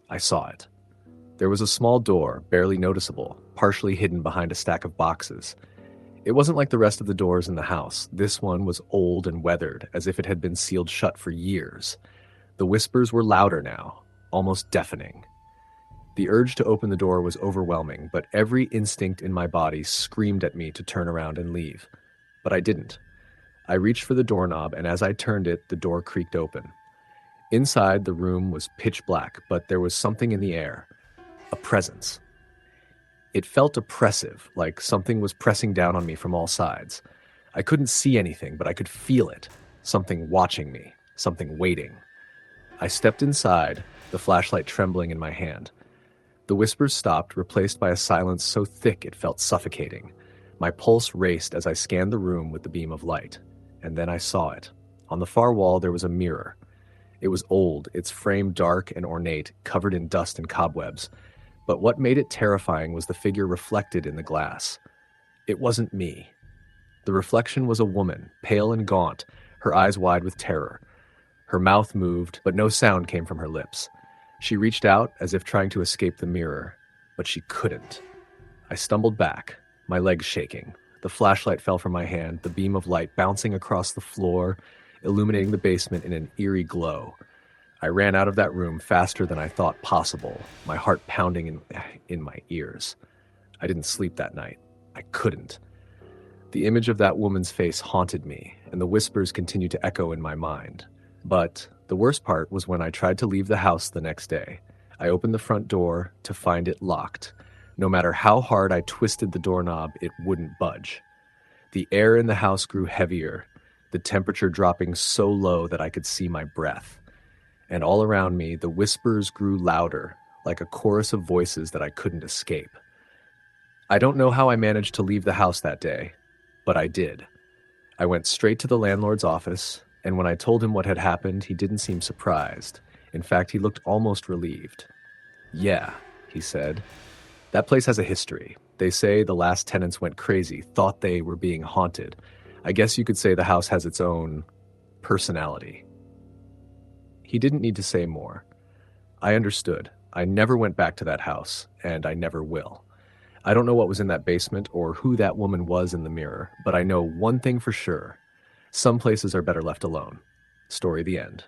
I saw it. There was a small door, barely noticeable, partially hidden behind a stack of boxes. It wasn't like the rest of the doors in the house. This one was old and weathered, as if it had been sealed shut for years. The whispers were louder now, almost deafening. The urge to open the door was overwhelming, but every instinct in my body screamed at me to turn around and leave. But I didn't. I reached for the doorknob, and as I turned it, the door creaked open. Inside, the room was pitch black, but there was something in the air. A presence. It felt oppressive, like something was pressing down on me from all sides. I couldn't see anything, but I could feel it. Something watching me, something waiting. I stepped inside, the flashlight trembling in my hand. The whispers stopped, replaced by a silence so thick it felt suffocating. My pulse raced as I scanned the room with the beam of light. And then I saw it. On the far wall there was a mirror. It was old, its frame dark and ornate, covered in dust and cobwebs. But what made it terrifying was the figure reflected in the glass. It wasn't me. The reflection was a woman, pale and gaunt, her eyes wide with terror. Her mouth moved, but no sound came from her lips. She reached out as if trying to escape the mirror, but she couldn't. I stumbled back, my legs shaking. The flashlight fell from my hand, the beam of light bouncing across the floor, illuminating the basement in an eerie glow. I ran out of that room faster than I thought possible, my heart pounding in my ears. I didn't sleep that night. I couldn't. The image of that woman's face haunted me, and the whispers continued to echo in my mind. But the worst part was when I tried to leave the house the next day. I opened the front door to find it locked. No matter how hard I twisted the doorknob, it wouldn't budge. The air in the house grew heavier, the temperature dropping so low that I could see my breath. and all around me the whispers grew louder, like a chorus of voices that I couldn't escape. I don't know how I managed to leave the house that day, but I did. I went straight to the landlord's office, and when I told him what had happened, he didn't seem surprised. In fact, he looked almost relieved. "Yeah," he said, "that place has a history. They say the last tenants went crazy, thought they were being haunted. I guess you could say the house has its own personality." He didn't need to say more. I understood. I never went back to that house, and I never will. I don't know what was in that basement or who that woman was in the mirror, but I know one thing for sure. Some places are better left alone. Story the end.